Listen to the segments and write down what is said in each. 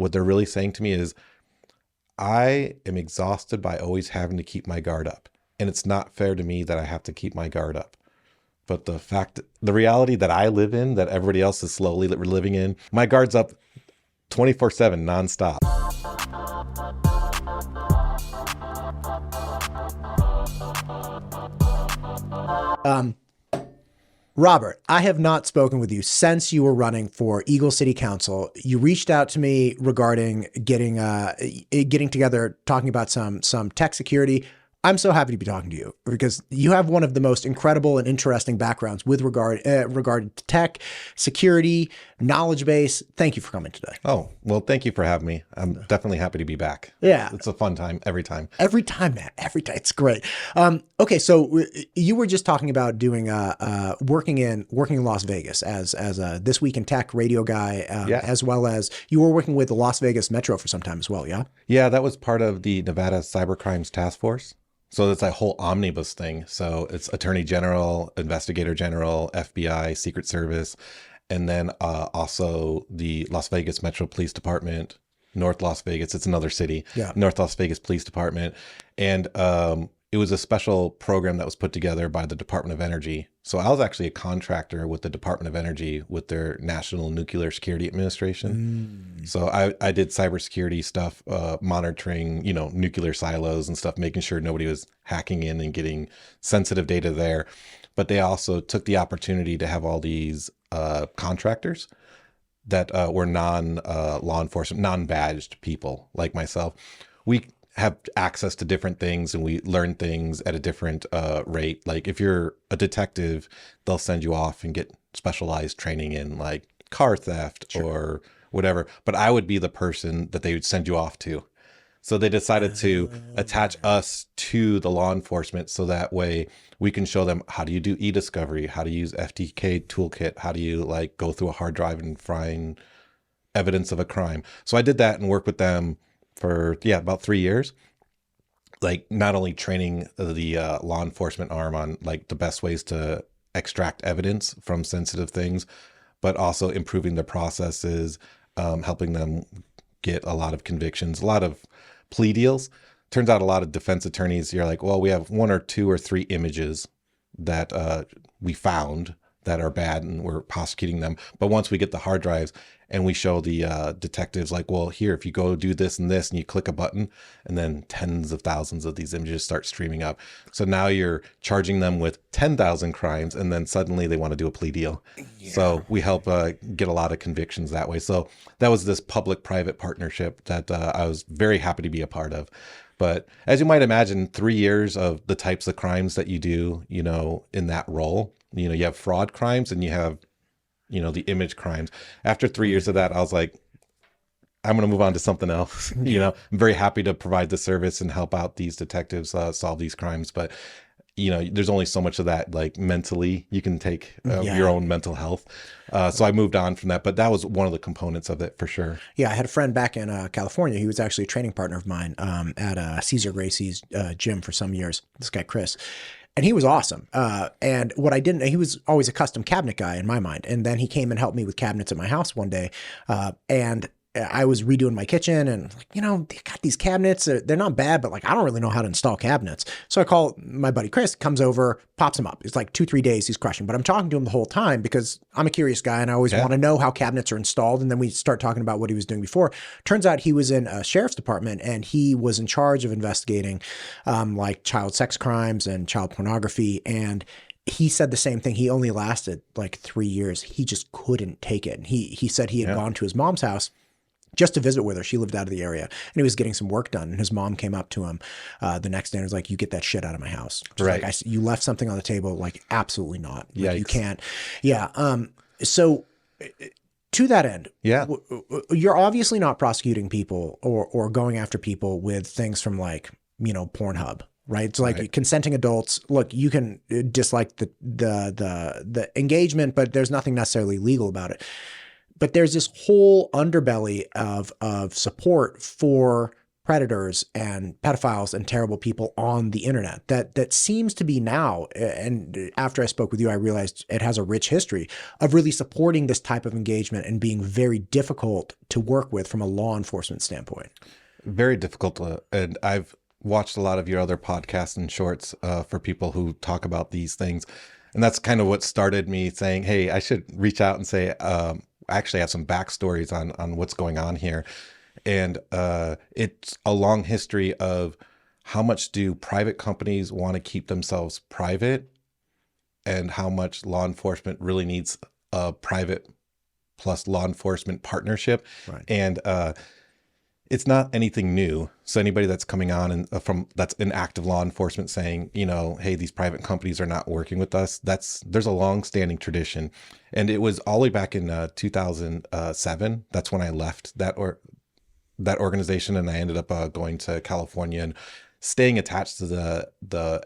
What they're really saying to me is, I am exhausted by always having to keep my guard up. And it's not fair to me that I have to keep my guard up. But the reality that I live in, that everybody else is slowly living in, my guard's up 24/7 nonstop. Robert, I have not spoken with you since you were running for Eagle City Council. You reached out to me regarding getting together, talking about some tech security. I'm so happy to be talking to you because you have one of the most incredible and interesting backgrounds with regard to tech, security, knowledge base. Thank you for coming today. Oh, well, thank you for having me. I'm definitely happy to be back. Yeah. It's a fun time every time. Every time, man. Every time. It's great. Okay, so you were just talking about doing working in Las Vegas as a This Week in Tech radio guy, as well as you were working with the Las Vegas Metro for some time as well, yeah? Yeah, that was part of the Nevada Cybercrimes Task Force. So it's a whole omnibus thing. So it's Attorney General, Investigator General, FBI, Secret Service, and then also the Las Vegas Metro Police Department, North Las Vegas. It's another city. Yeah. North Las Vegas Police Department. And it was a special program that was put together by the Department of Energy. So I was actually a contractor with the Department of Energy with their National Nuclear Security Administration. So I did cybersecurity stuff, monitoring, nuclear silos and stuff, making sure nobody was hacking in and getting sensitive data there. But they also took the opportunity to have all these contractors that were non-law enforcement, non-badged people like myself. We have access to different things and we learn things at a different rate. Like if you're a detective, they'll send you off and get specialized training in like car theft or whatever. But I would be the person that they would send you off to. So they decided to attach us to the law enforcement so that way we can show them how do you do e-discovery, how to use FTK toolkit, how do you like go through a hard drive and find evidence of a crime. So I did that and worked with them for about 3 years, like not only training the law enforcement arm on like the best ways to extract evidence from sensitive things, but also improving their processes, helping them get a lot of convictions, a lot of plea deals. Turns out a lot of defense attorneys, you're like, well, we have 1 or 2 or 3 images that we found that are bad and we're prosecuting them. But once we get the hard drives and we show the detectives like, well, here, if you go do this and this and you click a button and then tens of thousands of these images start streaming up. So now you're charging them with 10,000 crimes and then suddenly they want to do a plea deal. Yeah. So we help get a lot of convictions that way. So that was this public-private partnership that I was very happy to be a part of. But as you might imagine, 3 years of the types of crimes that you do, in that role, you have fraud crimes and you have, the image crimes. After 3 years of that, I was like, I'm going to move on to something else. I'm very happy to provide the service and help out these detectives solve these crimes. But, there's only so much of that, like mentally, you can take your own mental health. So I moved on from that, but that was one of the components of it for sure. Yeah, I had a friend back in California. He was actually a training partner of mine at Cesar Gracie's gym for some years. This guy, Chris. And he was awesome. And what I didn't, he was always a custom cabinet guy in my mind. And then he came and helped me with cabinets at my house one day. And I was redoing my kitchen and like, they got these cabinets. They're not bad, but like, I don't really know how to install cabinets. So I call my buddy Chris, comes over, pops them up. It's like 2-3 days he's crushing, but I'm talking to him the whole time because I'm a curious guy and I always want to know how cabinets are installed. And then we start talking about what he was doing before. Turns out he was in a sheriff's department and he was in charge of investigating like child sex crimes and child pornography. And he said the same thing. He only lasted like 3 years. He just couldn't take it. And he said he had gone to his mom's house just to visit with her. She lived out of the area and he was getting some work done. And his mom came up to him the next day and was like, you get that shit out of my house. Just right. Like, you left something on the table. Like, absolutely not. Like, Yikes. you can't. Yeah. So to that end, you're obviously not prosecuting people or going after people with things from like, Pornhub. Right. It's like consenting adults. Look, you can dislike the engagement, but there's nothing necessarily legal about it. But there's this whole underbelly of support for predators and pedophiles and terrible people on the internet. That seems to be now, and after I spoke with you, I realized it has a rich history of really supporting this type of engagement and being very difficult to work with from a law enforcement standpoint. Very difficult and I've watched a lot of your other podcasts and shorts for people who talk about these things. And that's kind of what started me saying, hey, I should reach out and say, I actually have some backstories on what's going on here. And it's a long history of how much do private companies want to keep themselves private and how much law enforcement really needs a private plus law enforcement partnership. Right. And it's not anything new. So anybody that's coming on and that's in active law enforcement saying, hey, these private companies are not working with us. There's a long-standing tradition, and it was all the way back in 2007. That's when I left that organization, and I ended up going to California and staying attached to the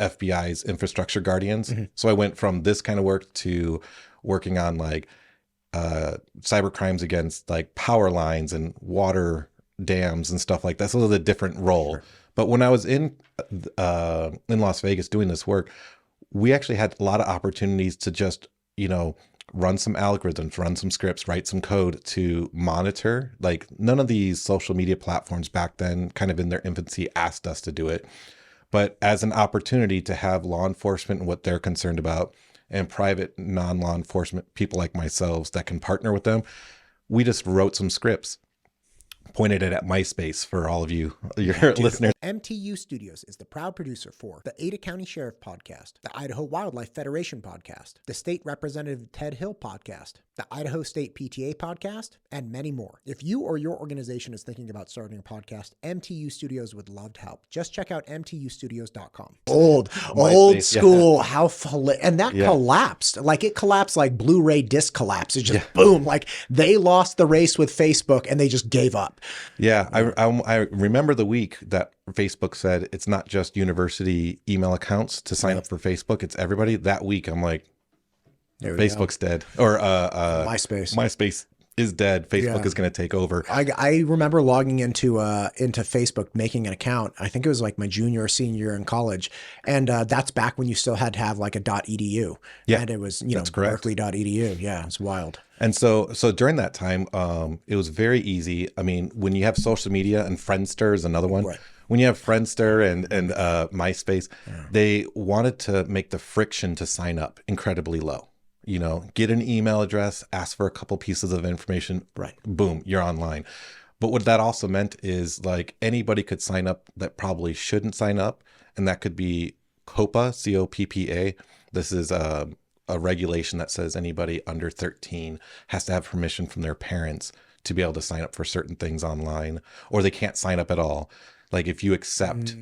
FBI's infrastructure guardians. Mm-hmm. So I went from this kind of work to working on like cyber crimes against like power lines and water dams and stuff like that. So it was a different role. Sure. But when I was in Las Vegas doing this work, we actually had a lot of opportunities to just, run some algorithms, run some scripts, write some code to monitor. Like none of these social media platforms back then, kind of in their infancy, asked us to do it. But as an opportunity to have law enforcement and what they're concerned about and private non-law enforcement people like myself that can partner with them, we just wrote some scripts. Pointed it at MySpace for all of you, your listeners. MTU Studios is the proud producer for the Ada County Sheriff Podcast, the Idaho Wildlife Federation Podcast, the State Representative Ted Hill Podcast, the Idaho State PTA Podcast, and many more. If you or your organization is thinking about starting a podcast, MTU Studios would love to help. Just check out mtustudios.com. Old school, yeah. And that collapsed. Like it collapsed like Blu-ray disc collapse. It just boom, like they lost the race with Facebook and they just gave up. Yeah, I remember the week that Facebook said it's not just university email accounts to sign up for Facebook, it's everybody. That week, I'm like, Facebook's dead. Or MySpace. MySpace is dead. Facebook is going to take over. I remember logging into Facebook, making an account. I think it was like my junior or senior year in college. And that's back when you still had to have like a .edu. Yeah, and it was, Berkeley.edu. Yeah, it's wild. And so during that time, it was very easy. I mean, when you have social media, and Friendster is another one. Right. When you have Friendster and MySpace, they wanted to make the friction to sign up incredibly low. Get an email address, ask for a couple pieces of information, right? Boom, you're online. But what that also meant is like anybody could sign up that probably shouldn't sign up. And that could be COPPA, C-O-P-P-A. This is a regulation that says anybody under 13 has to have permission from their parents to be able to sign up for certain things online, or they can't sign up at all. Like if you accept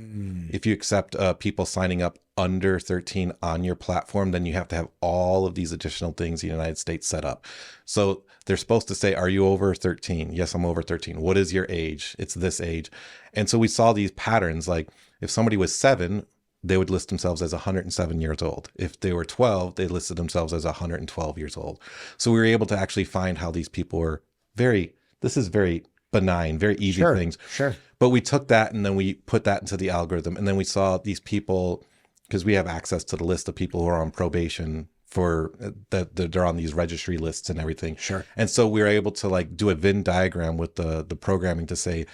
people signing up under 13 on your platform, then you have to have all of these additional things the United States set up. So they're supposed to say, are you over 13? Yes, I'm over 13. What is your age? It's this age. And so we saw these patterns. Like if somebody was 7, they would list themselves as 107 years old. If they were 12, they listed themselves as 112 years old. So we were able to actually find how these people were this is very benign, very easy things. Sure. But we took that and then we put that into the algorithm. And then we saw these people, because we have access to the list of people who are on probation for that they're on these registry lists and everything. Sure. And so we were able to like do a Venn diagram with the programming to say,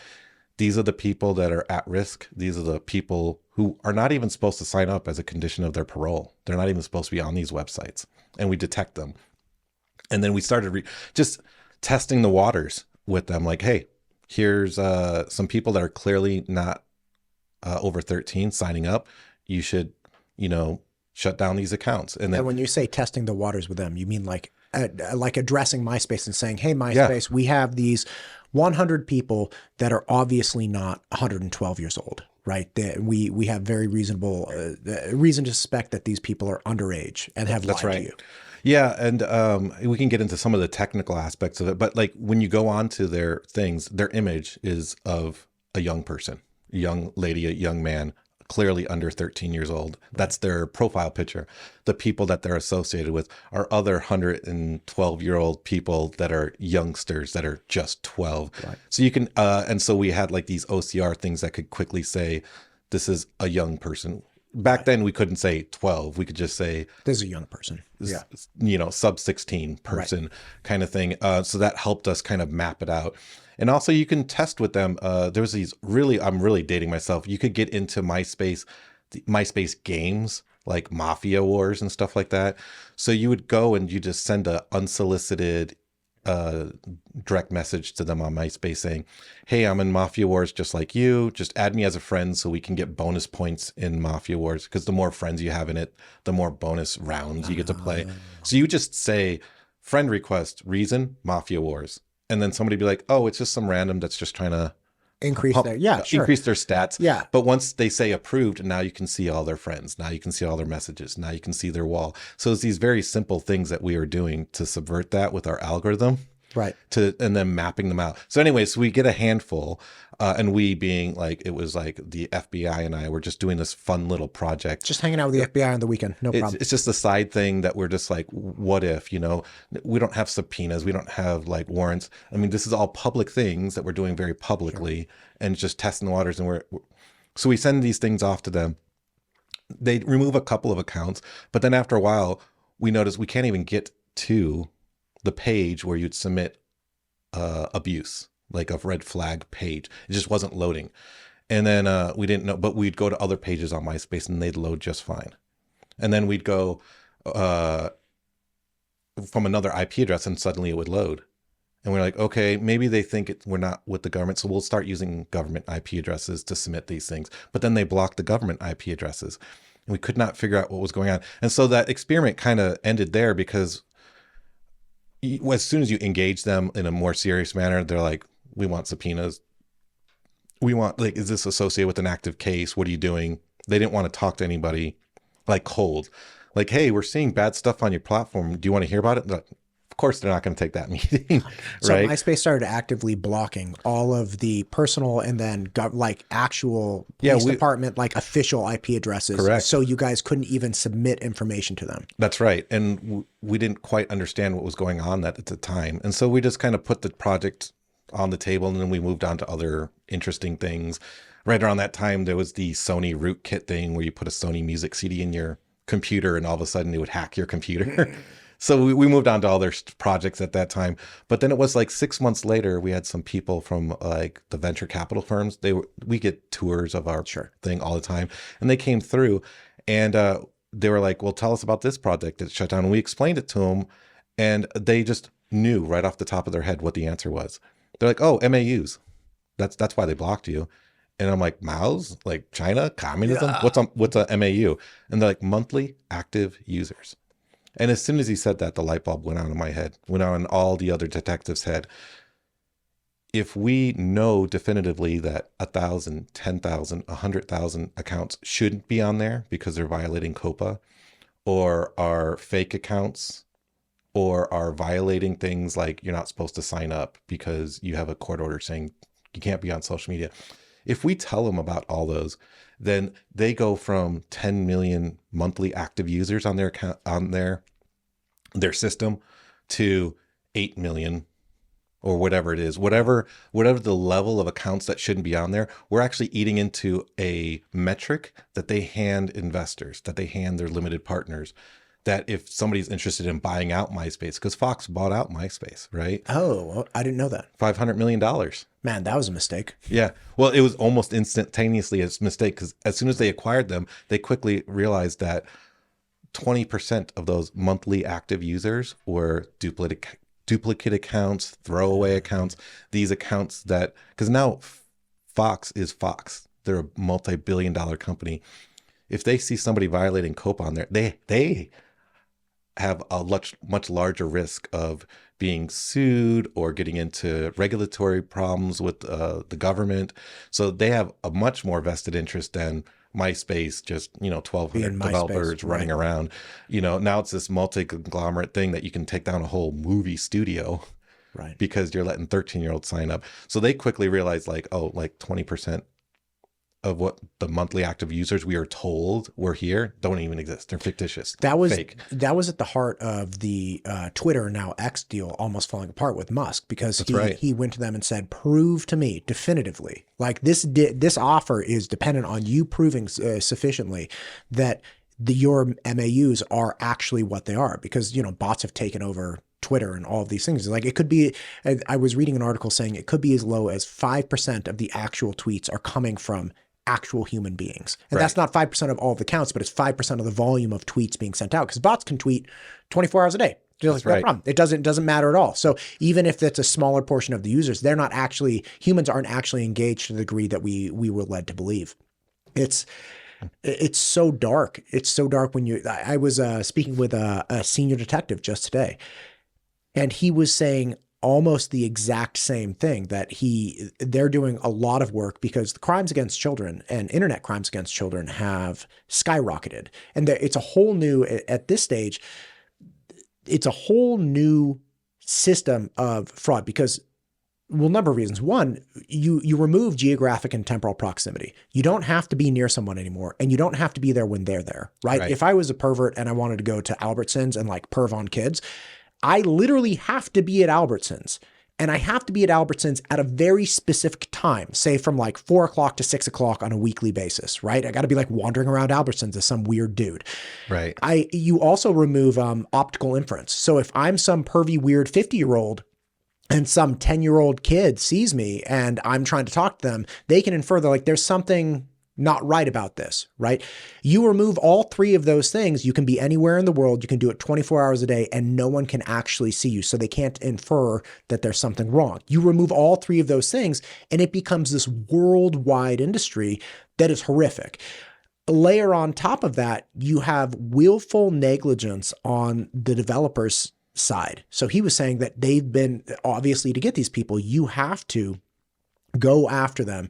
these are the people that are at risk. These are the people who are not even supposed to sign up as a condition of their parole. They're not even supposed to be on these websites. And we detect them. And then we started just testing the waters with them. Like, hey, here's some people that are clearly not over 13 signing up. You should, shut down these accounts. And then when you say testing the waters with them, you mean like addressing MySpace and saying, hey, MySpace, we have these 100 people that are obviously not 112 years old, right? We have very reasonable reason to suspect that these people are underage and have lied to you. Yeah, and we can get into some of the technical aspects of it, but like when you go on to their things, their image is of a young person, a young lady, a young man, clearly under 13 years old. That's their profile picture. The people that they're associated with are other 112-year-old people that are youngsters that are just 12. Right. So you can, and so we had like these OCR things that could quickly say, this is a young person. Back then we couldn't say 12. We could just say, This is a young person. Yeah. sub 16 person kind of thing. So that helped us kind of map it out. And also you can test with them. There was these I'm really dating myself. You could get into MySpace games like Mafia Wars and stuff like that. So you would go and you just send a unsolicited direct message to them on MySpace saying, hey, I'm in Mafia Wars just like you. Just add me as a friend so we can get bonus points in Mafia Wars, because the more friends you have in it, the more bonus rounds you get to play. So you just say, friend request, reason, Mafia Wars. And then somebody be like, oh, it's just some random that's just trying to Increase their increase their stats. Yeah. But once they say approved, now you can see all their friends. Now you can see all their messages. Now you can see their wall. So it's these very simple things that we are doing to subvert that with our algorithm. Right. And then mapping them out. So anyways, we get a handful, and we being like, it was like the FBI and I were just doing this fun little project. Just hanging out with the FBI on the weekend. No problem. It's just a side thing that we're just like, what if, we don't have subpoenas. We don't have like warrants. I mean, this is all public things that we're doing very publicly and just testing the waters. And so we send these things off to them. They remove a couple of accounts, but then after a while, we notice we can't even get to the page where you'd submit abuse, like a red flag page. It just wasn't loading. And then we didn't know, but we'd go to other pages on MySpace and they'd load just fine. And then we'd go from another IP address and suddenly it would load. And we're like, okay, maybe they think we're not with the government, so we'll start using government IP addresses to submit these things. But then they blocked the government IP addresses. And we could not figure out what was going on. And so that experiment kind of ended there, because as soon as you engage them in a more serious manner, they're like, we want subpoenas. We want, like, is this associated with an active case? What are you doing? They didn't want to talk to anybody like cold. Like, hey, we're seeing bad stuff on your platform. Do you want to hear about it? Like, of course, they're not going to take that meeting. So right? MySpace started actively blocking all of the personal and then actual police department, like official IP addresses. Correct. So you guys couldn't even submit information to them. That's right. And we didn't quite understand what was going on at the time. And so we just kind of put the project on the table, and then we moved on to other interesting things. Right around that time, there was the Sony rootkit thing where you put a Sony music CD in your computer and all of a sudden it would hack your computer. So we moved on to other projects at that time. But then it was like 6 months later, we had some people from like the venture capital firms. We get tours of our thing all the time. And they came through and they were like, well, tell us about this project that shut down. And we explained it to them, and they just knew right off the top of their head what the answer was. They're like, oh, MAUs. That's why they blocked you. And I'm like, Mao's? Like China? Communism? Yeah. What's a MAU? And they're like, monthly active users. And as soon as he said that, the light bulb went on in my head, went on in all the other detectives' head. If we know definitively that 1,000, 10,000, 100,000 accounts shouldn't be on there because they're violating COPA, or are fake accounts, or are violating things like you're not supposed to sign up because you have a court order saying you can't be on social media. If we tell them about all those, then they go from 10 million monthly active users on their account, on their system, to 8 million or whatever it is, whatever the level of accounts that shouldn't be on there. We're actually eating into a metric that they hand investors, that they hand their limited partners, that if somebody's interested in buying out MySpace, because Fox bought out MySpace, right? Oh, I didn't know that. $500 million. Man, that was a mistake. Yeah. Well, it was almost instantaneously a mistake, because as soon as they acquired them, they quickly realized that 20% of those monthly active users were duplicate accounts, throwaway accounts, these accounts that, because now Fox is Fox. They're a multi-billion-dollar company. If they see somebody violating COPA on there, they have a much larger risk of being sued or getting into regulatory problems with the government. So they have a much more vested interest than MySpace, just 1,200 developers running around. Now it's this multi-conglomerate thing that you can take down a whole movie studio, right? Because you're letting 13-year-olds sign up. So they quickly realized, like, oh, like 20% of what the monthly active users we are told were here don't even exist. They're fictitious. That was fake. That was at the heart of the Twitter, now X, deal almost falling apart with Musk, because he went to them and said, prove to me definitively, like this offer is dependent on you proving sufficiently that your MAUs are actually what they are, because, you know, bots have taken over Twitter and all of these things. Like, it could be, I was reading an article saying it could be as low as 5% of the actual tweets are coming from actual human beings. And that's not 5% of all of the counts, but it's 5% of the volume of tweets being sent out, because bots can tweet 24 hours a day. That's no problem. It doesn't matter at all. So even if it's a smaller portion of the users, they're not actually, humans aren't actually engaged to the degree that we were led to believe. It's so dark. It's so dark when I was speaking with a senior detective just today, and he was saying almost the exact same thing, that they're doing a lot of work because the crimes against children and internet crimes against children have skyrocketed. And it's a whole new, at this stage, it's a whole new system of fraud because, well, number of reasons. One, you remove geographic and temporal proximity. You don't have to be near someone anymore, and you don't have to be there when they're there, right? If I was a pervert and I wanted to go to Albertsons and like perv on kids, I literally have to be at Albertsons, and I have to be at Albertsons at a very specific time, say from like 4 o'clock to 6 o'clock on a weekly basis, right? I got to be like wandering around Albertsons as some weird dude. Right. You also remove optical inference. So if I'm some pervy, weird 50-year-old and some 10-year-old kid sees me and I'm trying to talk to them, they can infer that like there's something not right about this, right? You remove all three of those things, you can be anywhere in the world, you can do it 24 hours a day, and no one can actually see you, so they can't infer that there's something wrong. You remove all three of those things, and it becomes this worldwide industry that is horrific. Layer on top of that, you have willful negligence on the developers' side. So he was saying that they've been, obviously, to get these people, you have to go after them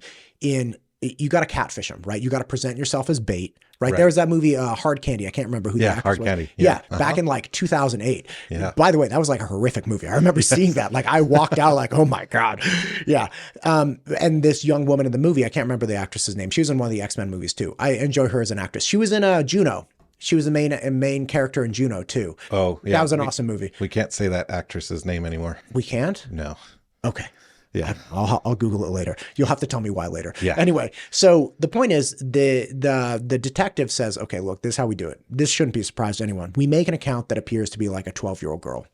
you got to catfish them, right? You got to present yourself as bait, right? There was that movie, Hard Candy. I can't remember who the actor was. Hard Candy. Yeah. Back in like 2008. Yeah. By the way, that was like a horrific movie. I remember seeing that. Like, I walked out like, oh my God. Yeah. And this young woman in the movie, I can't remember the actress's name. She was in one of the X-Men movies too. I enjoy her as an actress. She was in Juno. She was the main character in Juno too. Oh, yeah. That was an awesome movie. We can't say that actress's name anymore. We can't? No. Okay. Yeah. I'll Google it later. You'll have to tell me why later. Yeah. Anyway, so the point is the detective says, okay, look, this is how we do it. This shouldn't be a surprise to anyone. We make an account that appears to be like a 12-year-old girl.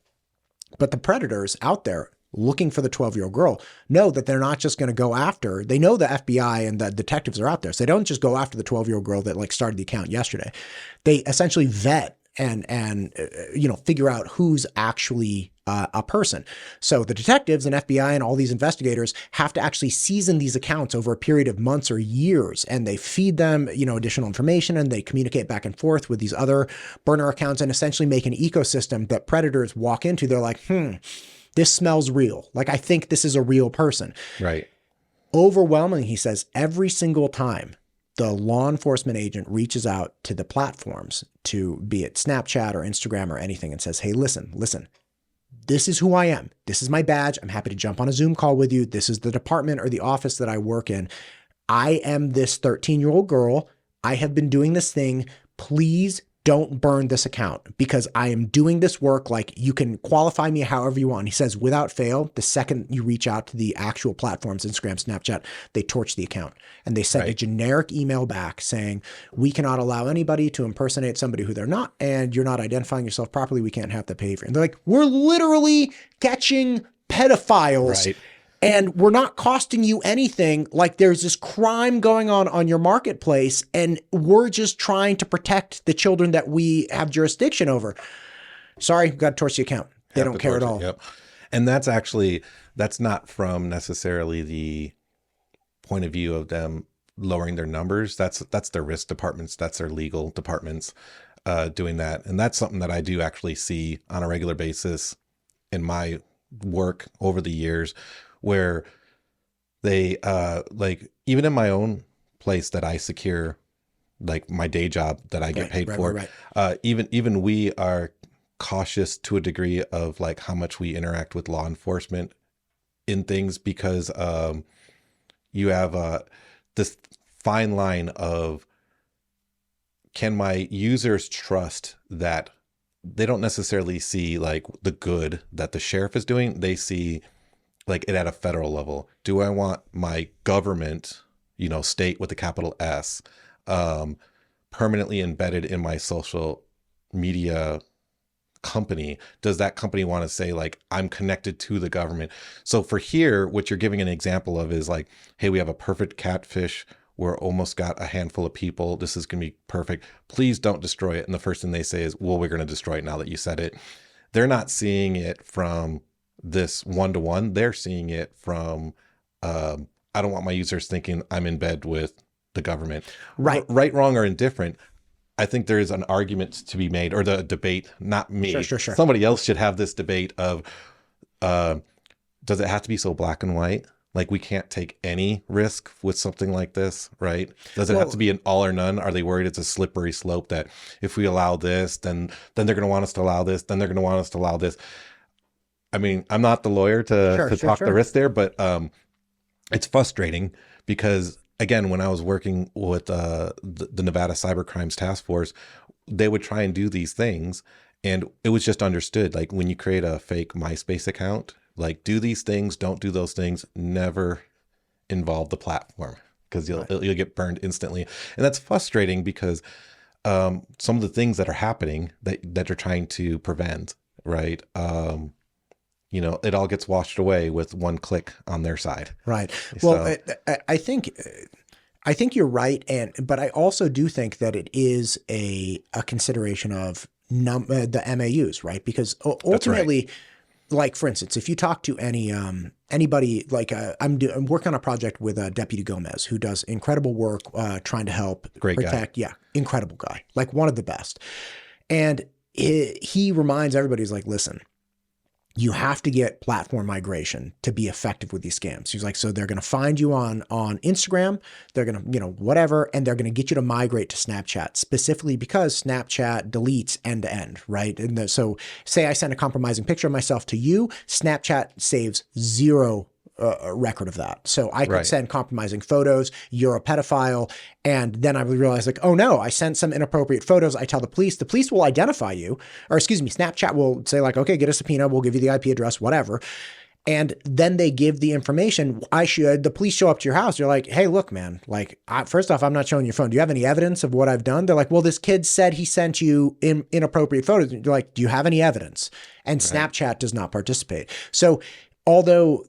But the predators out there looking for the 12-year-old girl know that they're not just going to go after, they know the FBI and the detectives are out there. So they don't just go after the 12-year-old girl that like started the account yesterday. They essentially vet and figure out who's actually a person. So the detectives and FBI and all these investigators have to actually season these accounts over a period of months or years, and they feed them, additional information, and they communicate back and forth with these other burner accounts and essentially make an ecosystem that predators walk into. They're like, this smells real. Like, I think this is a real person. Right. Overwhelmingly, he says, every single time the law enforcement agent reaches out to the platforms, to be it Snapchat or Instagram or anything, and says, hey, listen, this is who I am. This is my badge. I'm happy to jump on a Zoom call with you. This is the department or the office that I work in. I am this 13-year-old girl. I have been doing this thing. Please don't burn this account because I am doing this work. Like, you can qualify me however you want. He says, without fail, the second you reach out to the actual platforms, Instagram, Snapchat, they torch the account and they send a generic email back saying, we cannot allow anybody to impersonate somebody who they're not, and you're not identifying yourself properly. We can't have that behavior. And they're like, we're literally catching pedophiles. Right. And we're not costing you anything. Like, there's this crime going on your marketplace, and we're just trying to protect the children that we have jurisdiction over. Sorry, we've got to torch the account. They don't care at all. Yep. And that's not from necessarily the point of view of them lowering their numbers. That's their risk departments. That's their legal departments doing that. And that's something that I do actually see on a regular basis in my work over the years, where they like, even in my own place that I secure, like my day job that I get paid for, even we are cautious to a degree of like how much we interact with law enforcement in things, because you have this fine line of, can my users trust that they don't necessarily see like the good that the sheriff is doing? They see like it at a federal level. Do I want my government, state with a capital S, permanently embedded in my social media company? Does that company want to say like, I'm connected to the government? So for here, what you're giving an example of is like, hey, we have a perfect catfish. We're almost got a handful of people. This is going to be perfect. Please don't destroy it. And the first thing they say is, well, we're going to destroy it now that you said it. They're not seeing it from this one-to-one. They're seeing it from, I don't want my users thinking I'm in bed with the government. Right. Right, wrong, or indifferent. I think there is an argument to be made, or the debate, not me. Sure. Somebody else should have this debate of, does it have to be so black and white? Like, we can't take any risk with something like this, right? Does it have to be an all or none? Are they worried it's a slippery slope that if we allow this, then they're going to want us to allow this, then they're going to want us to allow this? I mean, I'm not the lawyer to talk the risk there, but it's frustrating because, again, when I was working with the Nevada Cybercrimes Task Force, they would try and do these things, and it was just understood. Like, when you create a fake MySpace account, like, do these things, don't do those things, never involve the platform, because you'll get burned instantly. And that's frustrating because some of the things that are happening that they're trying to prevent, right? It all gets washed away with one click on their side. Right. Well, I think you're right. But I also do think that it is a consideration of the MAUs, right? Because ultimately, like, for instance, if you talk to anybody, like I'm working on a project with Deputy Gomez, who does incredible work trying to help protect. Guy. Yeah, incredible guy, like one of the best. And he reminds everybody, he's like, listen, you have to get platform migration to be effective with these scams. He's like, so they're going to find you on Instagram, they're going to, whatever, and they're going to get you to migrate to Snapchat, specifically because Snapchat deletes end to end, right? And so say I send a compromising picture of myself to you, Snapchat saves zero record of that. So I could send compromising photos, you're a pedophile, and then I would realize like, oh no, I sent some inappropriate photos. I tell the police will identify you, or excuse me, Snapchat will say like, okay, get a subpoena, we'll give you the IP address, whatever. And then they give the information. The police show up to your house. You're like, hey, look, man, like, first off, I'm not showing your phone. Do you have any evidence of what I've done? They're like, well, this kid said he sent you inappropriate photos. You're like, do you have any evidence? And Snapchat does not participate. So although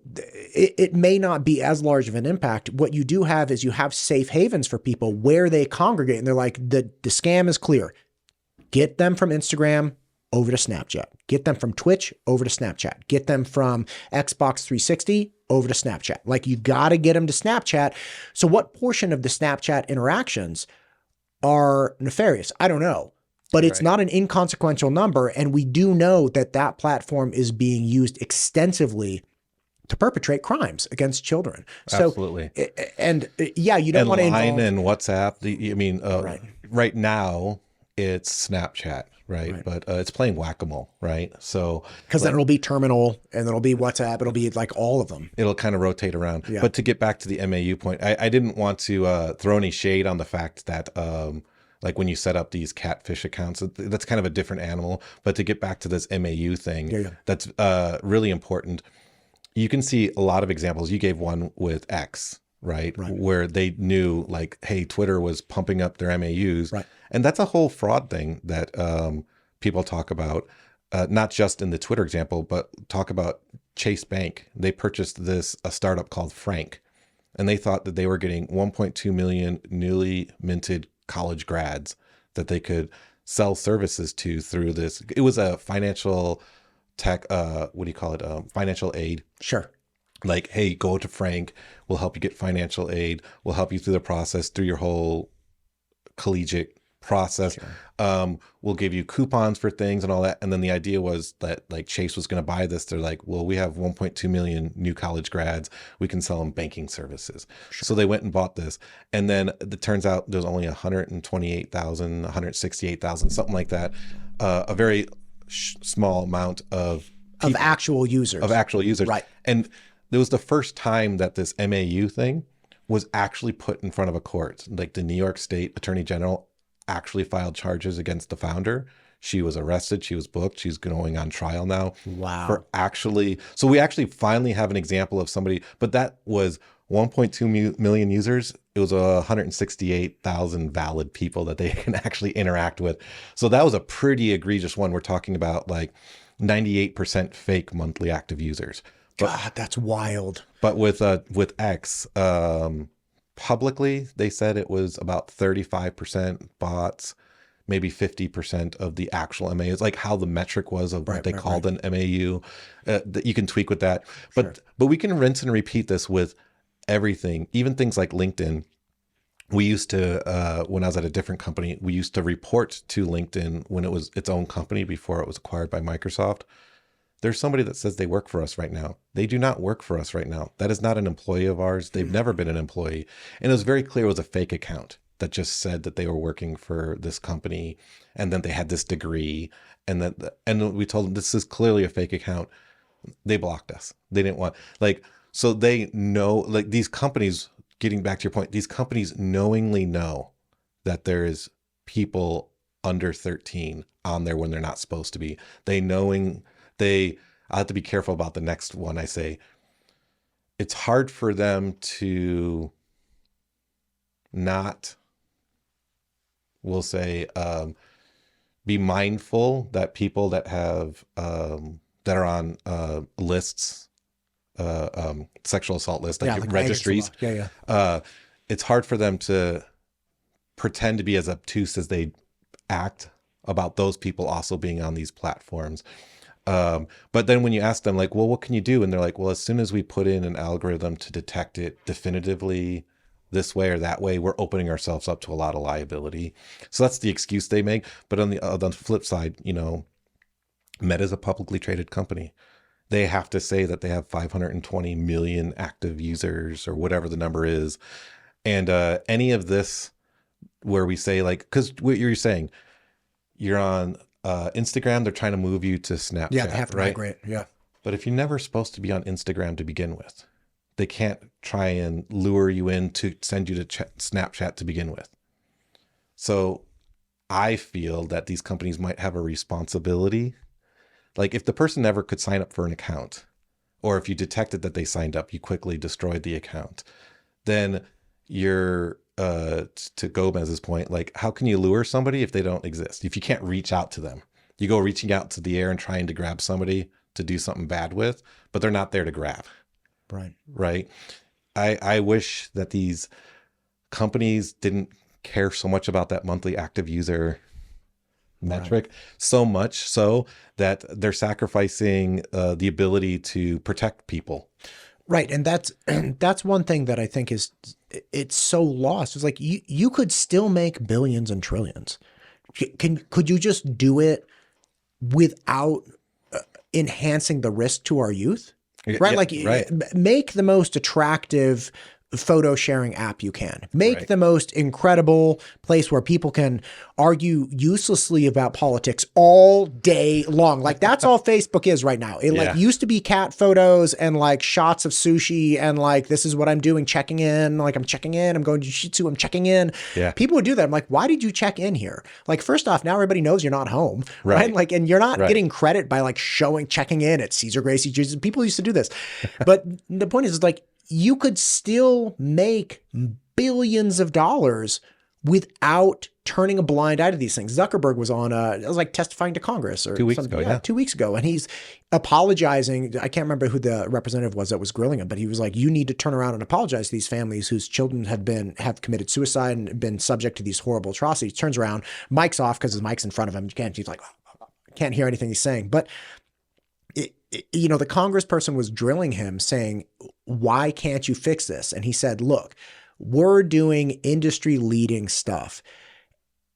it may not be as large of an impact, what you do have is you have safe havens for people where they congregate. And they're like, the scam is clear. Get them from Instagram over to Snapchat. Get them from Twitch over to Snapchat. Get them from Xbox 360 over to Snapchat. Like, you got to get them to Snapchat. So what portion of the Snapchat interactions are nefarious? I don't know. But it's not an inconsequential number. And we do know that that platform is being used extensively to perpetrate crimes against children. So, absolutely. And you don't want to involve... and WhatsApp. Right now it's Snapchat, right? But it's playing whack-a-mole, right? So because then it'll be Terminal, and then it'll be WhatsApp. It'll be like all of them. It'll kind of rotate around. Yeah. But to get back to the MAU point, I didn't want to throw any shade on the fact that like when you set up these catfish accounts, that's kind of a different animal. But to get back to this MAU thing, that's really important. You can see a lot of examples. You gave one with X, right? Where they knew like, hey, Twitter was pumping up their MAUs. Right. And that's a whole fraud thing that people talk about, not just in the Twitter example, but talk about Chase Bank. They purchased a startup called Frank, and they thought that they were getting 1.2 million newly minted college grads that they could sell services to through this. It was a financial tech, financial aid. Sure. Like, hey, go to Frank, we'll help you get financial aid, we'll help you through the process, through your whole collegiate process. Sure. We'll give you coupons for things and all that. And then the idea was that like Chase was going to buy this. They're like, well, we have 1.2 million new college grads. We can sell them banking services. Sure. So they went and bought this. And then it turns out there's only 128,000, 168,000, something like that. A very small amount of people, actual users. Right. And it was the first time that this MAU thing was actually put in front of a court. Like the New York State Attorney General actually filed charges against the founder. She was arrested. She was booked. She's going on trial now. Wow. For actually, so we actually finally have an example of somebody, but that was 1.2 million users. It was 168,000 valid people that they can actually interact with. So that was a pretty egregious one. We're talking about like 98% fake monthly active users. God, that's wild. But with X, publicly, they said it was about 35% bots, maybe 50% of the actual MAUs, like how the metric was of what they called an MAU. That you can tweak with that. But we can rinse and repeat this with everything, even things like LinkedIn. We used to, when I was at a different company, we used to report to LinkedIn when it was its own company before it was acquired by Microsoft. There's somebody that says they work for us right now. They do not work for us right now. That is not an employee of ours. They've never been an employee. And it was very clear it was a fake account that just said that they were working for this company and then they had this degree. And we told them this is clearly a fake account. They blocked us. They didn't want, so they know, like these companies, getting back to your point, these companies knowingly know that there is people under 13 on there when they're not supposed to be. I have to be careful about the next one I say. It's hard for them to not, we'll say, be mindful that people that have, that are on lists, sexual assault lists, like registries. It's hard for them to pretend to be as obtuse as they act about those people also being on these platforms. But then when you ask them like, well, what can you do? And they're like, well, as soon as we put in an algorithm to detect it definitively this way or that way, we're opening ourselves up to a lot of liability. So that's the excuse they make. But on the flip side, Meta is a publicly traded company. They have to say that they have 520 million active users or whatever the number is. And any of this where we say like, because what you're saying, you're on Instagram, they're trying to move you to Snapchat. Yeah, they have to migrate. Yeah. But if you're never supposed to be on Instagram to begin with, they can't try and lure you in to send you to Snapchat to begin with. So I feel that these companies might have a responsibility. Like if the person never could sign up for an account, or if you detected that they signed up, you quickly destroyed the account, then you're, to Gomez's point, like how can you lure somebody if they don't exist? If you can't reach out to them, you go reaching out to the air and trying to grab somebody to do something bad with, but they're not there to grab. Right. I wish that these companies didn't care so much about that monthly active user metric, so much so that they're sacrificing the ability to protect people. Right. And that's one thing that I think it's so lost. It's like you could still make billions and trillions. Could you just do it without enhancing the risk to our youth? Right. Yeah, make the most attractive photo sharing app you can. Make the most incredible place where people can argue uselessly about politics all day long. Like that's all Facebook is right now. It like used to be cat photos and like shots of sushi and like, this is what I'm doing, checking in. Like I'm checking in, I'm going to jiu-jitsu, I'm checking in. Yeah. People would do that. I'm like, why did you check in here? Like, first off, now everybody knows you're not home, right? Like, and you're not getting credit by like checking in at Caesar Gracie. People used to do this. But the point is like, you could still make billions of dollars without turning a blind eye to these things. Zuckerberg was on, it was like testifying to Congress or 2 weeks ago. 2 weeks ago. And he's apologizing. I can't remember who the representative was that was grilling him, but he was like, you need to turn around and apologize to these families whose children have committed suicide and been subject to these horrible atrocities. He turns around, mic's off because his mic's in front of him. He's like, can't hear anything he's saying. But the congressperson was drilling him saying, why can't you fix this? And he said, look, we're doing industry leading stuff.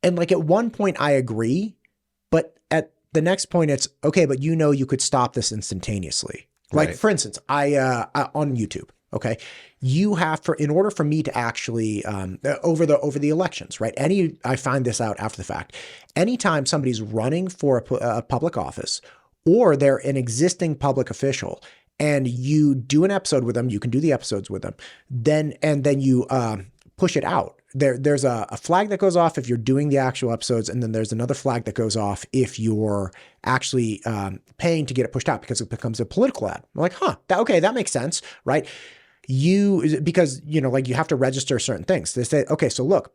And like at one point I agree, but at the next point it's okay, but you could stop this instantaneously. Like for instance, I on YouTube, okay, you have in order for me to actually over the elections, right? I find this out after the fact. Anytime somebody's running for a public office or they're an existing public official and you do an episode with them, you can do the episodes with them, then you push it out. There's a flag that goes off if you're doing the actual episodes, and then there's another flag that goes off if you're actually paying to get it pushed out, because it becomes a political ad. I'm like, okay, that makes sense, right? Because like you have to register certain things. They say, okay, so look,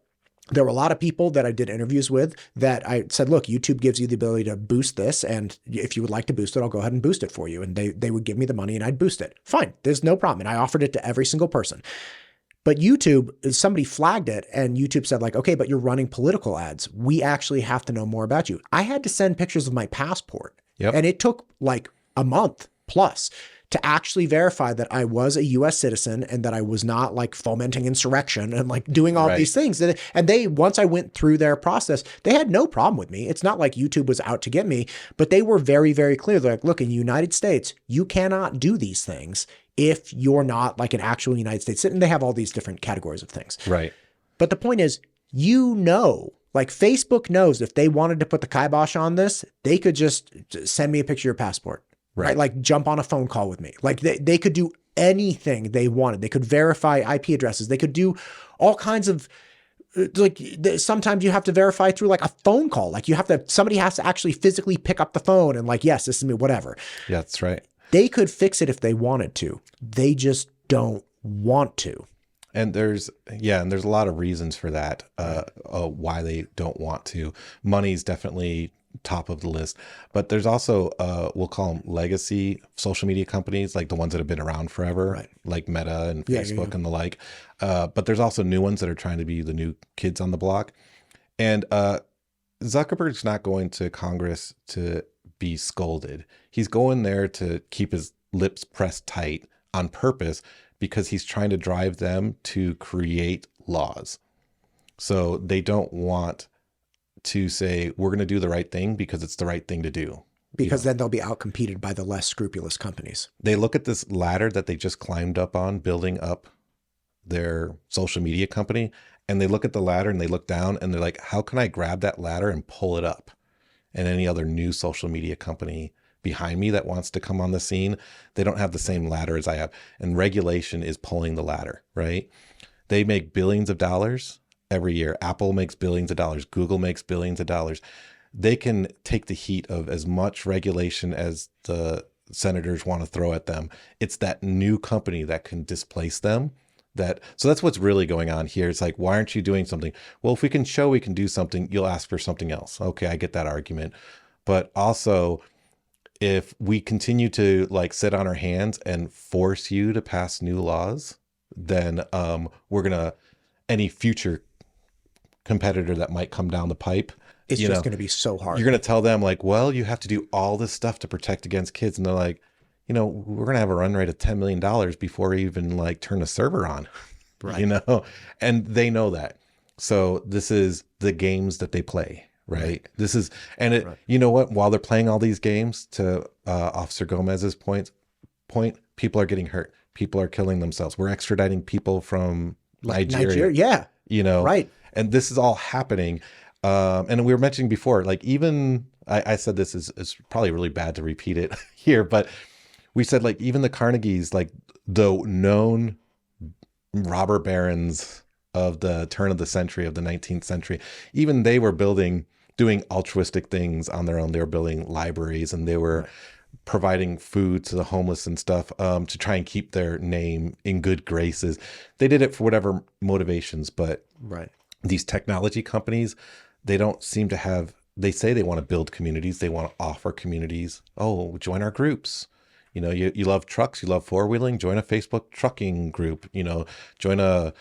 there were a lot of people that I did interviews with that I said, look, YouTube gives you the ability to boost this, and if you would like to boost it, I'll go ahead and boost it for you. And they would give me the money and I'd boost it. Fine, there's no problem. And I offered it to every single person. But YouTube, somebody flagged it, and YouTube said like, okay, but you're running political ads. We actually have to know more about you. I had to send pictures of my passport. Yep. And it took like a month plus to actually verify that I was a US citizen and that I was not like fomenting insurrection and like doing all these things. And they, once I went through their process, they had no problem with me. It's not like YouTube was out to get me, but they were very, very clear. They're like, look, in the United States, you cannot do these things if you're not like an actual United States citizen. They have all these different categories of things. Right. But the point is, like Facebook knows if they wanted to put the kibosh on this, they could just send me a picture of your passport. Right. Like jump on a phone call with me. Like they could do anything they wanted. They could verify IP addresses. They could do all kinds of sometimes you have to verify through like a phone call. Like somebody has to actually physically pick up the phone and like, yes, this is me, whatever. Yeah, that's right. They could fix it if they wanted to. They just don't want to. And there's a lot of reasons for that, why they don't want to. Money's definitely top of the list, but there's also we'll call them legacy social media companies, like the ones that have been around forever, like Meta and Facebook and the like. But there's also new ones that are trying to be the new kids on the block. And Zuckerberg's not going to Congress to be scolded. He's going there to keep his lips pressed tight on purpose, because he's trying to drive them to create laws. So they don't want to say, we're going to do the right thing because it's the right thing to do. Because then they'll be outcompeted by the less scrupulous companies. They look at this ladder that they just climbed up on, building up their social media company, and they look at the ladder and they look down and they're like, how can I grab that ladder and pull it up? And any other new social media company behind me that wants to come on the scene, they don't have the same ladder as I have. And regulation is pulling the ladder, right? They make billions of dollars every year. Apple makes billions of dollars. Google makes billions of dollars. They can take the heat of as much regulation as the senators want to throw at them. It's that new company that can displace them. So that's what's really going on here. It's like, why aren't you doing something? Well, if we can show we can do something, you'll ask for something else. Okay, I get that argument. But also, if we continue to like sit on our hands and force you to pass new laws, then any future competitor that might come down the pipe, it's just going to be so hard. You're going to tell them like, well, you have to do all this stuff to protect against kids. And they're like, we're going to have a run rate of $10 million before we even like turn a server on, right? And they know that. So this is the games that they play. Right. This is, and you know what, while they're playing all these games, to Officer Gomez's point, people are getting hurt. People are killing themselves. We're extraditing people from Nigeria. Yeah. Right. And this is all happening. And we were mentioning before, like even I said, this is probably really bad to repeat it here, but we said like even the Carnegies, like the known robber barons of the turn of the century, of the 19th century, even they were doing altruistic things on their own. They were building libraries and they were providing food to the homeless and stuff, to try and keep their name in good graces. They did it for whatever motivations, but these technology companies, they don't seem to have, they say they want to build communities. They want to offer communities. Oh, join our groups. You love trucks, you love four-wheeling, join a Facebook trucking group, join a,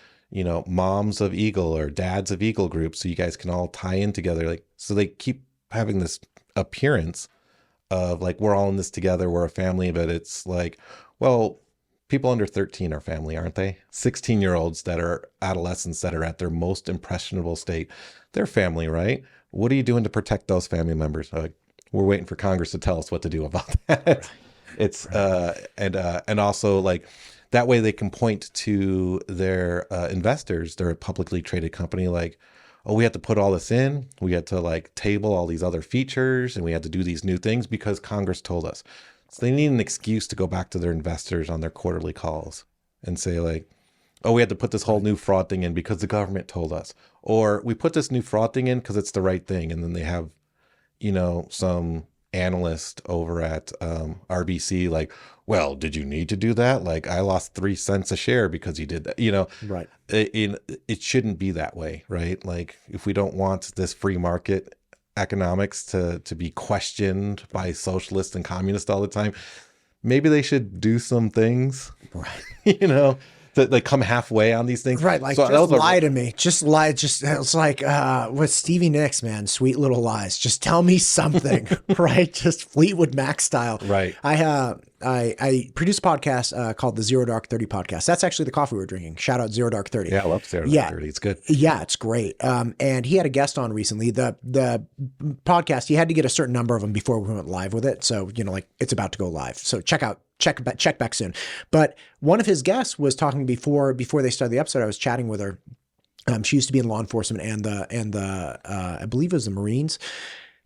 moms of Eagle or dads of Eagle group, so you guys can all tie in together. Like, so they keep having this appearance of like, we're all in this together, we're a family, but it's like, well, people under 13 are family, aren't they? 16-year-olds that are adolescents that are at their most impressionable state, they're family, right? What are you doing to protect those family members? We're waiting for Congress to tell us what to do about that. It's and also like that way they can point to their investors. They're a publicly traded company. Like, oh, we had to put all this in. We had to like table all these other features, and we had to do these new things because Congress told us. So they need an excuse to go back to their investors on their quarterly calls and say like, oh, we had to put this whole new fraud thing in because the government told us, or we put this new fraud thing in because it's the right thing. And then they have, some analyst over at RBC like, well, did you need to do that? Like I lost 3 cents a share because you did that, Right. it shouldn't be that way, right? Like if we don't want this free market economics to be questioned by socialists and communists all the time, maybe they should do some things, Right. to like come halfway on these things. Right. Like, So just lie to me. Just lie. It's like, with Stevie Nicks, man, Sweet Little Lies. Just tell me something, right? Just Fleetwood Mac style. Right. I produce a podcast called the Zero Dark 30 podcast. That's actually the coffee we're drinking. Shout out Zero Dark 30. Yeah, I love Sarah Yeah. 30. It's good. Yeah, it's great. And he had a guest on recently. The podcast, he had to get a certain number of them before we went live with it. So, like it's about to go live. So check back soon. But one of his guests was talking before they started the episode. I was chatting with her. She used to be in law enforcement and the I believe it was the Marines.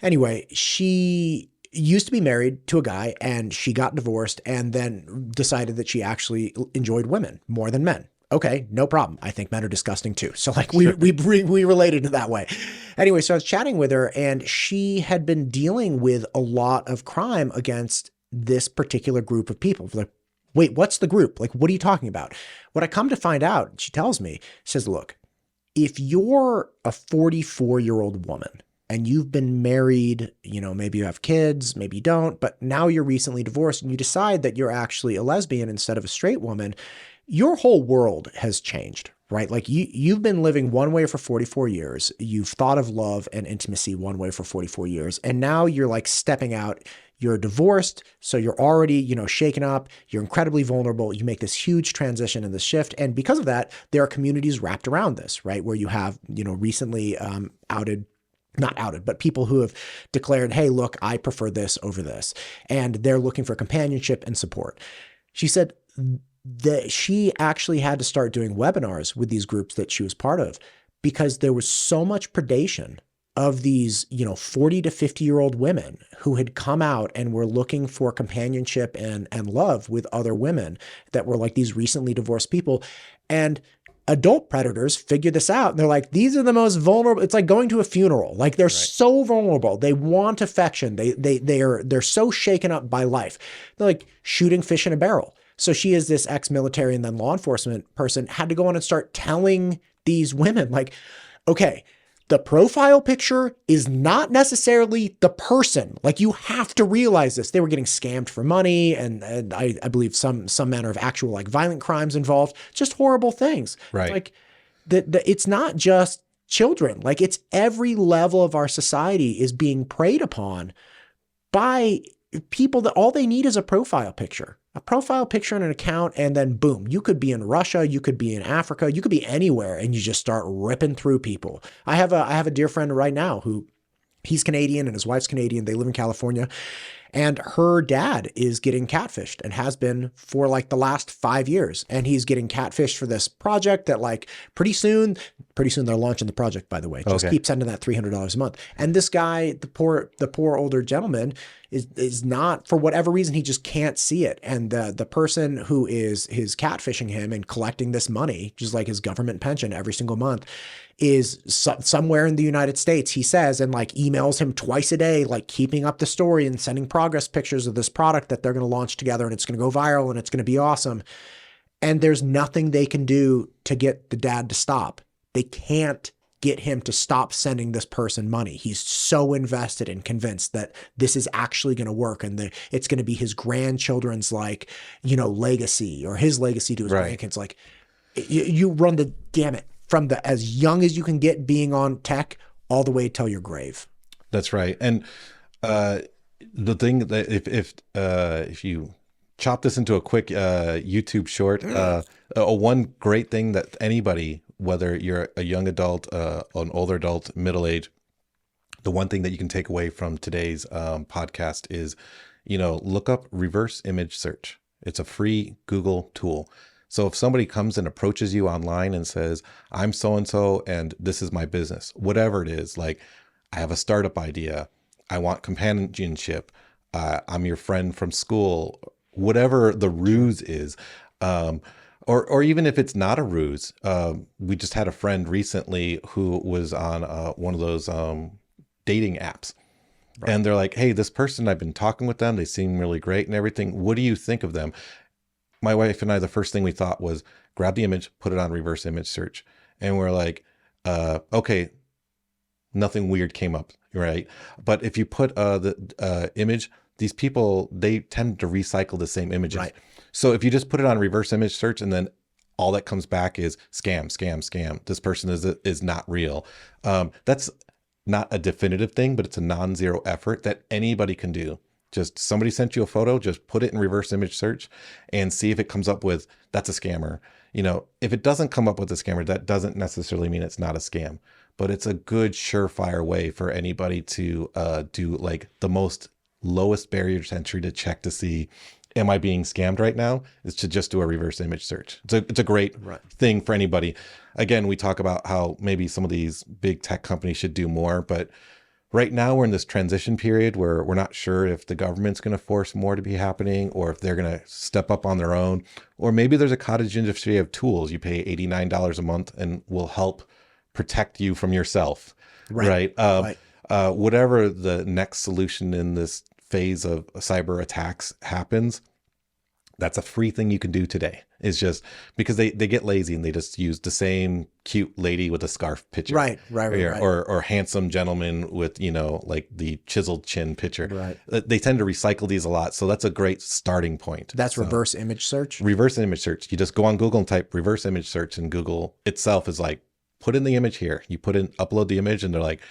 Anyway, she used to be married to a guy and she got divorced and then decided that she actually enjoyed women more than men. Okay, no problem. I think men are disgusting too. So like we related to that way. Anyway, so I was chatting with her and she had been dealing with a lot of crime against this particular group of people. Like, wait, what's the group? Like, what are you talking about? What I come to find out, she tells me, says, look, if you're a 44-year-old woman and you've been married, maybe you have kids, maybe you don't, but now you're recently divorced and you decide that you're actually a lesbian instead of a straight woman, your whole world has changed, right? Like you've been living one way for 44 years. You've thought of love and intimacy one way for 44 years. And now you're like stepping out. You're divorced, so you're already, shaken up. You're incredibly vulnerable. You make this huge transition and this shift. And because of that, there are communities wrapped around this, right? Where you have, recently not outed, but people who have declared, hey, look, I prefer this over this. And they're looking for companionship and support. She said that she actually had to start doing webinars with these groups that she was part of because there was so much predation of these, 40 to 50-year-old women who had come out and were looking for companionship and love with other women that were like these recently divorced people. And adult predators figured this out. And they're like, these are the most vulnerable. It's like going to a funeral. Like they're so vulnerable. They want affection. They're so shaken up by life. They're like shooting fish in a barrel. So she is this ex-military and then law enforcement person, had to go on and start telling these women like, okay, the profile picture is not necessarily the person. Like you have to realize this. They were getting scammed for money and I believe some manner of actual like violent crimes involved, just horrible things. Right. Like it's not just children. Like it's every level of our society is being preyed upon by people that all they need is a profile picture and an account. And then boom, you could be in Russia, you could be in Africa, you could be anywhere. And you just start ripping through people. I have a dear friend right now who he's Canadian and his wife's Canadian. They live in California and her dad is getting catfished and has been for like the last 5 years. And he's getting catfished for this project that like pretty soon they're launching the project, by the way. Just keep sending that $300 a month. And this guy, the poor older gentleman is not, for whatever reason, he just can't see it. And the person who is catfishing him and collecting this money, just like his government pension every single month, is somewhere in the United States, he says, and like emails him twice a day, like keeping up the story and sending progress pictures of this product that they're going to launch together and it's going to go viral and it's going to be awesome. And there's nothing they can do to get the dad to stop. They can't get him to stop sending this person money. He's so invested and convinced that this is actually going to work and it's going to be his grandchildren's like, legacy or his legacy to his grandkids. Like you run the gamut from as young as you can get being on tech all the way till your grave. That's right. And the thing that if you chop this into a quick YouTube short, one great thing that anybody, whether you're a young adult, an older adult, middle age, the one thing that you can take away from today's podcast is, look up reverse image search. It's a free Google tool. So if somebody comes and approaches you online and says, I'm so-and-so, and this is my business, whatever it is, like I have a startup idea, I want companionship, I'm your friend from school, whatever the ruse is. Um, or even if it's not a ruse, we just had a friend recently who was on one of those dating apps. Right. And they're like, hey, this person, I've been talking with them. They seem really great and everything. What do you think of them? My wife and I, the first thing we thought was grab the image, put it on reverse image search. And we're like, okay, nothing weird came up, right? But if you put the image, these people, they tend to recycle the same images. Right. So if you just put it on reverse image search and then all that comes back is scam, scam, scam. This person is not real. That's not a definitive thing, but it's a non-zero effort that anybody can do. Just somebody sent you a photo, just put it in reverse image search and see if it comes up with, that's a scammer. You know, if it doesn't come up with a scammer, that doesn't necessarily mean it's not a scam, but it's a good surefire way for anybody to do like the most lowest barrier to entry to check to see, am I being scammed right now? Is to just do a reverse image search. It's a great thing for anybody. Again, we talk about how maybe some of these big tech companies should do more, but right now we're in this transition period where we're not sure if the government's going to force more to be happening or if they're going to step up on their own, or maybe there's a cottage industry of tools. You pay $89 a month and will help protect you from yourself. Right. Whatever the next solution in this phase of cyber attacks happens, that's a free thing you can do today. It's just because they get lazy and they just use the same cute lady with a scarf picture. Right. Or handsome gentleman with, you know, like the chiseled chin picture. Right. They tend to recycle these a lot. So that's a great starting point. That's reverse image search? Reverse image search. You just go on Google and type reverse image search, and Google itself is like, put in the image here. You upload the image and they're like,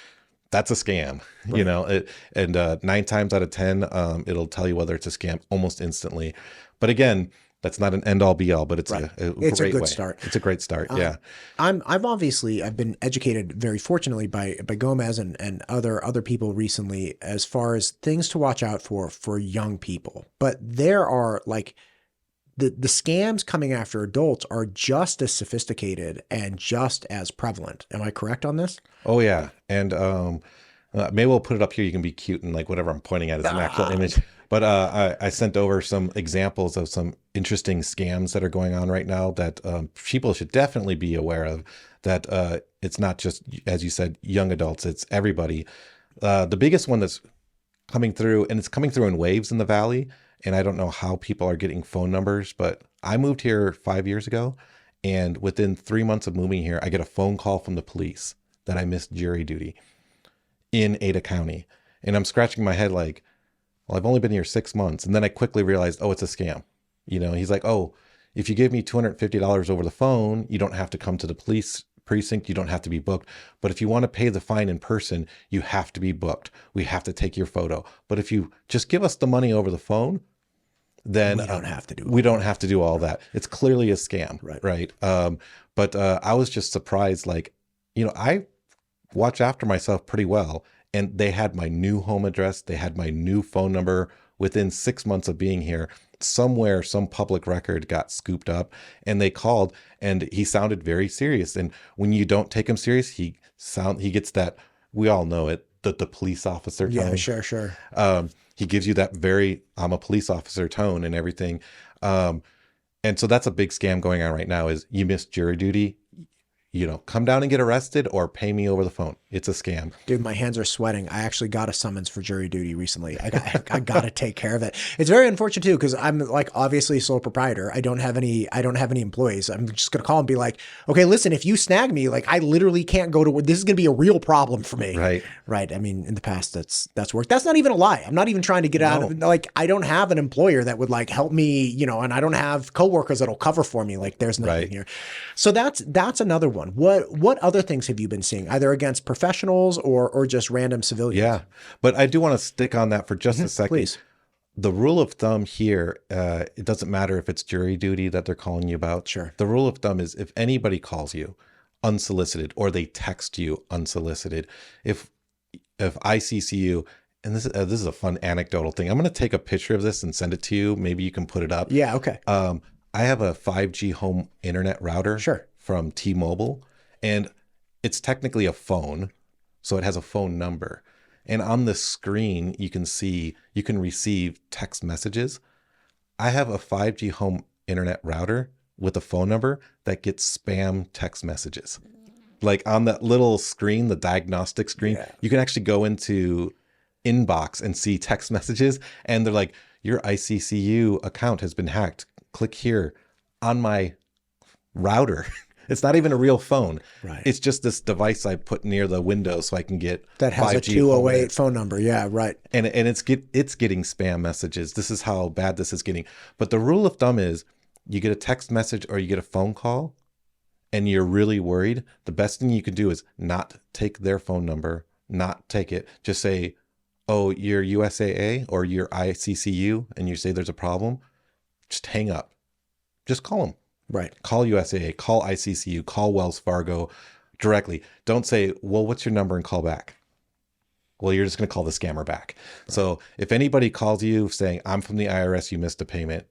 that's a scam, you know, and 9 times out of 10, it'll tell you whether it's a scam almost instantly. But again, that's not an end all be all, but it's a great good start. It's a great start. Yeah. I've been educated very fortunately by Gomez and other people recently as far as things to watch out for young people. But there are like the scams coming after adults are just as sophisticated and just as prevalent. Am I correct on this? Oh yeah. And maybe we'll put it up here. You can be cute and like whatever I'm pointing at is an actual image. But I sent over some examples of some interesting scams that are going on right now that people should definitely be aware of, that it's not just, as you said, young adults, it's everybody. The biggest one that's coming through, and it's coming through in waves in the Valley, and I don't know how people are getting phone numbers, but I moved here 5 years ago, and within 3 months of moving here, I get a phone call from the police that I missed jury duty in Ada County. And I'm scratching my head like, well, I've only been here 6 months. And then I quickly realized, oh, it's a scam. You know, he's like, oh, if you give me $250 over the phone, you don't have to come to the police precinct. You don't have to be booked. But if you want to pay the fine in person, you have to be booked. We have to take your photo. But if you just give us the money over the phone, then we don't have to do all that. It's clearly a scam. Right. But I was just surprised. Like, you know, I watch after myself pretty well. And they had my new home address. They had my new phone number. Within 6 months of being here, somewhere, some public record got scooped up, and they called, and he sounded very serious. And when you don't take him serious, he gets that, we all know it, the police officer tone. Yeah, sure. He gives you that very, I'm a police officer tone and everything. And so that's a big scam going on right now is you missed jury duty. You know, come down and get arrested or pay me over the phone. It's a scam. Dude, my hands are sweating. I actually got a summons for jury duty recently. I got to take care of it. It's very unfortunate too, because I'm like obviously sole proprietor. I don't have any employees. I'm just gonna call and be like, okay, listen, if you snag me, like I literally can't go to work. This is gonna be a real problem for me. Right. I mean, in the past, that's worked. That's not even a lie. I'm not even trying to get out of like I don't have an employer that would like help me, you know, and I don't have coworkers that'll cover for me. Like there's nothing here. So that's another one. What other things have you been seeing, either against professionals or just random civilians? Yeah, but I do want to stick on that for just a second. Please. The rule of thumb here, it doesn't matter if it's jury duty that they're calling you about. Sure. The rule of thumb is if anybody calls you unsolicited or they text you unsolicited, if I CC you, and this is a fun anecdotal thing. I'm going to take a picture of this and send it to you. Maybe you can put it up. Yeah. Okay. I have a 5G home internet router. Sure. From T-Mobile. And it's technically a phone, so it has a phone number. And on the screen, you can receive text messages. I have a 5G home internet router with a phone number that gets spam text messages. Like on that little screen, the diagnostic screen, you can actually go into inbox and see text messages, and they're like, your ICCU account has been hacked. Click here on my router. It's not even a real phone. Right. It's just this device I put near the window so I can get That has 5G a 208 phone number. Yeah, right. And it's getting spam messages. This is how bad this is getting. But the rule of thumb is you get a text message or you get a phone call and you're really worried. The best thing you can do is not take their phone number, not take it. Just say, oh, you're USAA or you're ICCU, and you say there's a problem. Just hang up. Just call them. Right. Call USAA, call ICCU, call Wells Fargo directly. Don't say, well, what's your number, and call back. Well, you're just going to call the scammer back. Right. So if anybody calls you saying, I'm from the IRS, you missed a payment,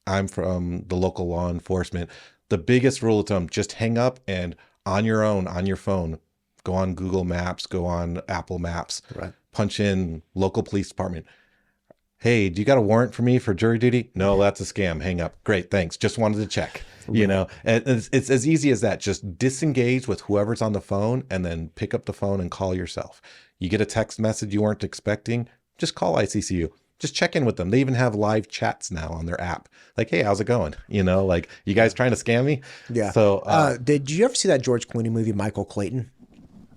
I'm from the local law enforcement, the biggest rule of thumb, just hang up and on your own, on your phone, go on Google Maps, go on Apple Maps, right. Punch in local police department. Hey, do you got a warrant for me for jury duty? No, that's a scam. Hang up. Great, thanks. Just wanted to check. Right. You know, and it's as easy as that. Just disengage with whoever's on the phone and then pick up the phone and call yourself. You get a text message you weren't expecting, just call ICCU. Just check in with them. They even have live chats now on their app. Like, hey, how's it going? You know, like, you guys trying to scam me? Yeah. So, did you ever see that George Clooney movie, Michael Clayton?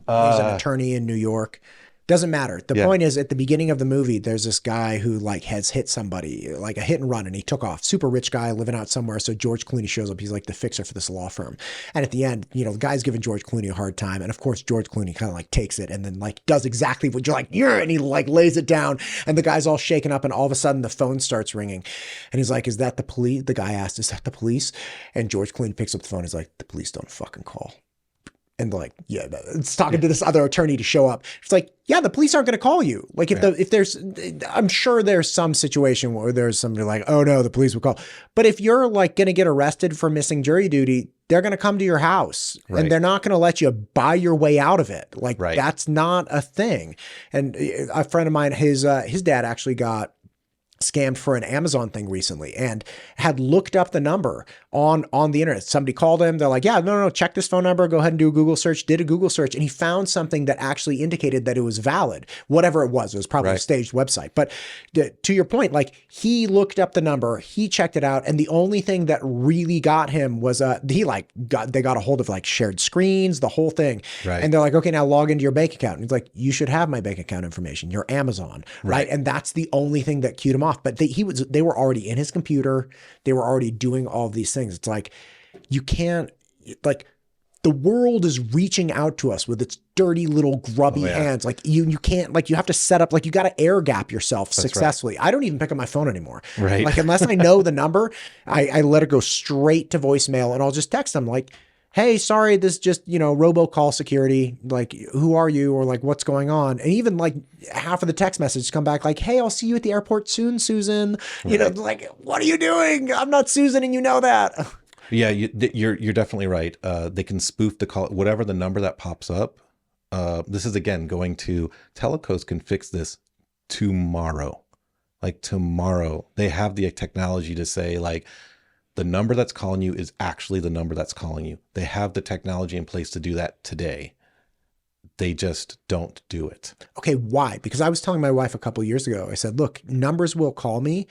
He's an attorney in New York. Doesn't matter. The point is, at the beginning of the movie, there's this guy who like has hit somebody, like a hit and run, and he took off. Super rich guy living out somewhere. So George Clooney shows up. He's like the fixer for this law firm. And at the end, you know, the guy's giving George Clooney a hard time. And of course, George Clooney kind of like takes it and then like does exactly what you're like, yeah, and he like lays it down. And the guy's all shaken up. And all of a sudden the phone starts ringing. And he's like, is that the police? The guy asked, is that the police? And George Clooney picks up the phone. He's like, the police don't fucking call. And like, yeah, it's talking to this other attorney to show up. It's like, yeah, the police aren't going to call you. Like if there's, I'm sure there's some situation where there's somebody like, oh no, the police will call. But if you're like going to get arrested for missing jury duty, they're going to come to your house and they're not going to let you buy your way out of it. Like that's not a thing. And a friend of mine, his dad actually got scammed for an Amazon thing recently and had looked up the number on the internet. Somebody called him. They're like, yeah, no, check this phone number. Go ahead and do a Google search. Did a Google search. And he found something that actually indicated that it was valid, whatever it was. It was probably a staged website. But to your point, like he looked up the number, he checked it out. And the only thing that really got him was they got a hold of like shared screens, the whole thing. Right. And they're like, okay, now log into your bank account. And he's like, you should have my bank account information, your Amazon. Right. And that's the only thing that cued him off. But they were already in his computer. They were already doing all of these things. It's like, you can't, like, the world is reaching out to us with its dirty little grubby hands. Like you can't, like, you have to set up, like, you got to air gap yourself successfully. Right. I don't even pick up my phone anymore. Right. Like, unless I know the number, I let it go straight to voicemail, and I'll just text them like, hey, sorry, this just, robocall security. Like, who are you? Or like, what's going on? And even like half of the text messages come back like, hey, I'll see you at the airport soon, Susan. Like, what are you doing? I'm not Susan, and you know that. Yeah, you're definitely right. They can spoof the call, whatever the number that pops up. This is, again, going to telecos can fix this tomorrow. Like tomorrow, they have the technology to say like, the number that's calling you is actually the number that's calling you. They have the technology in place to do that today. They just don't do it. Okay, why? Because I was telling my wife a couple of years ago, I said, look, numbers will call me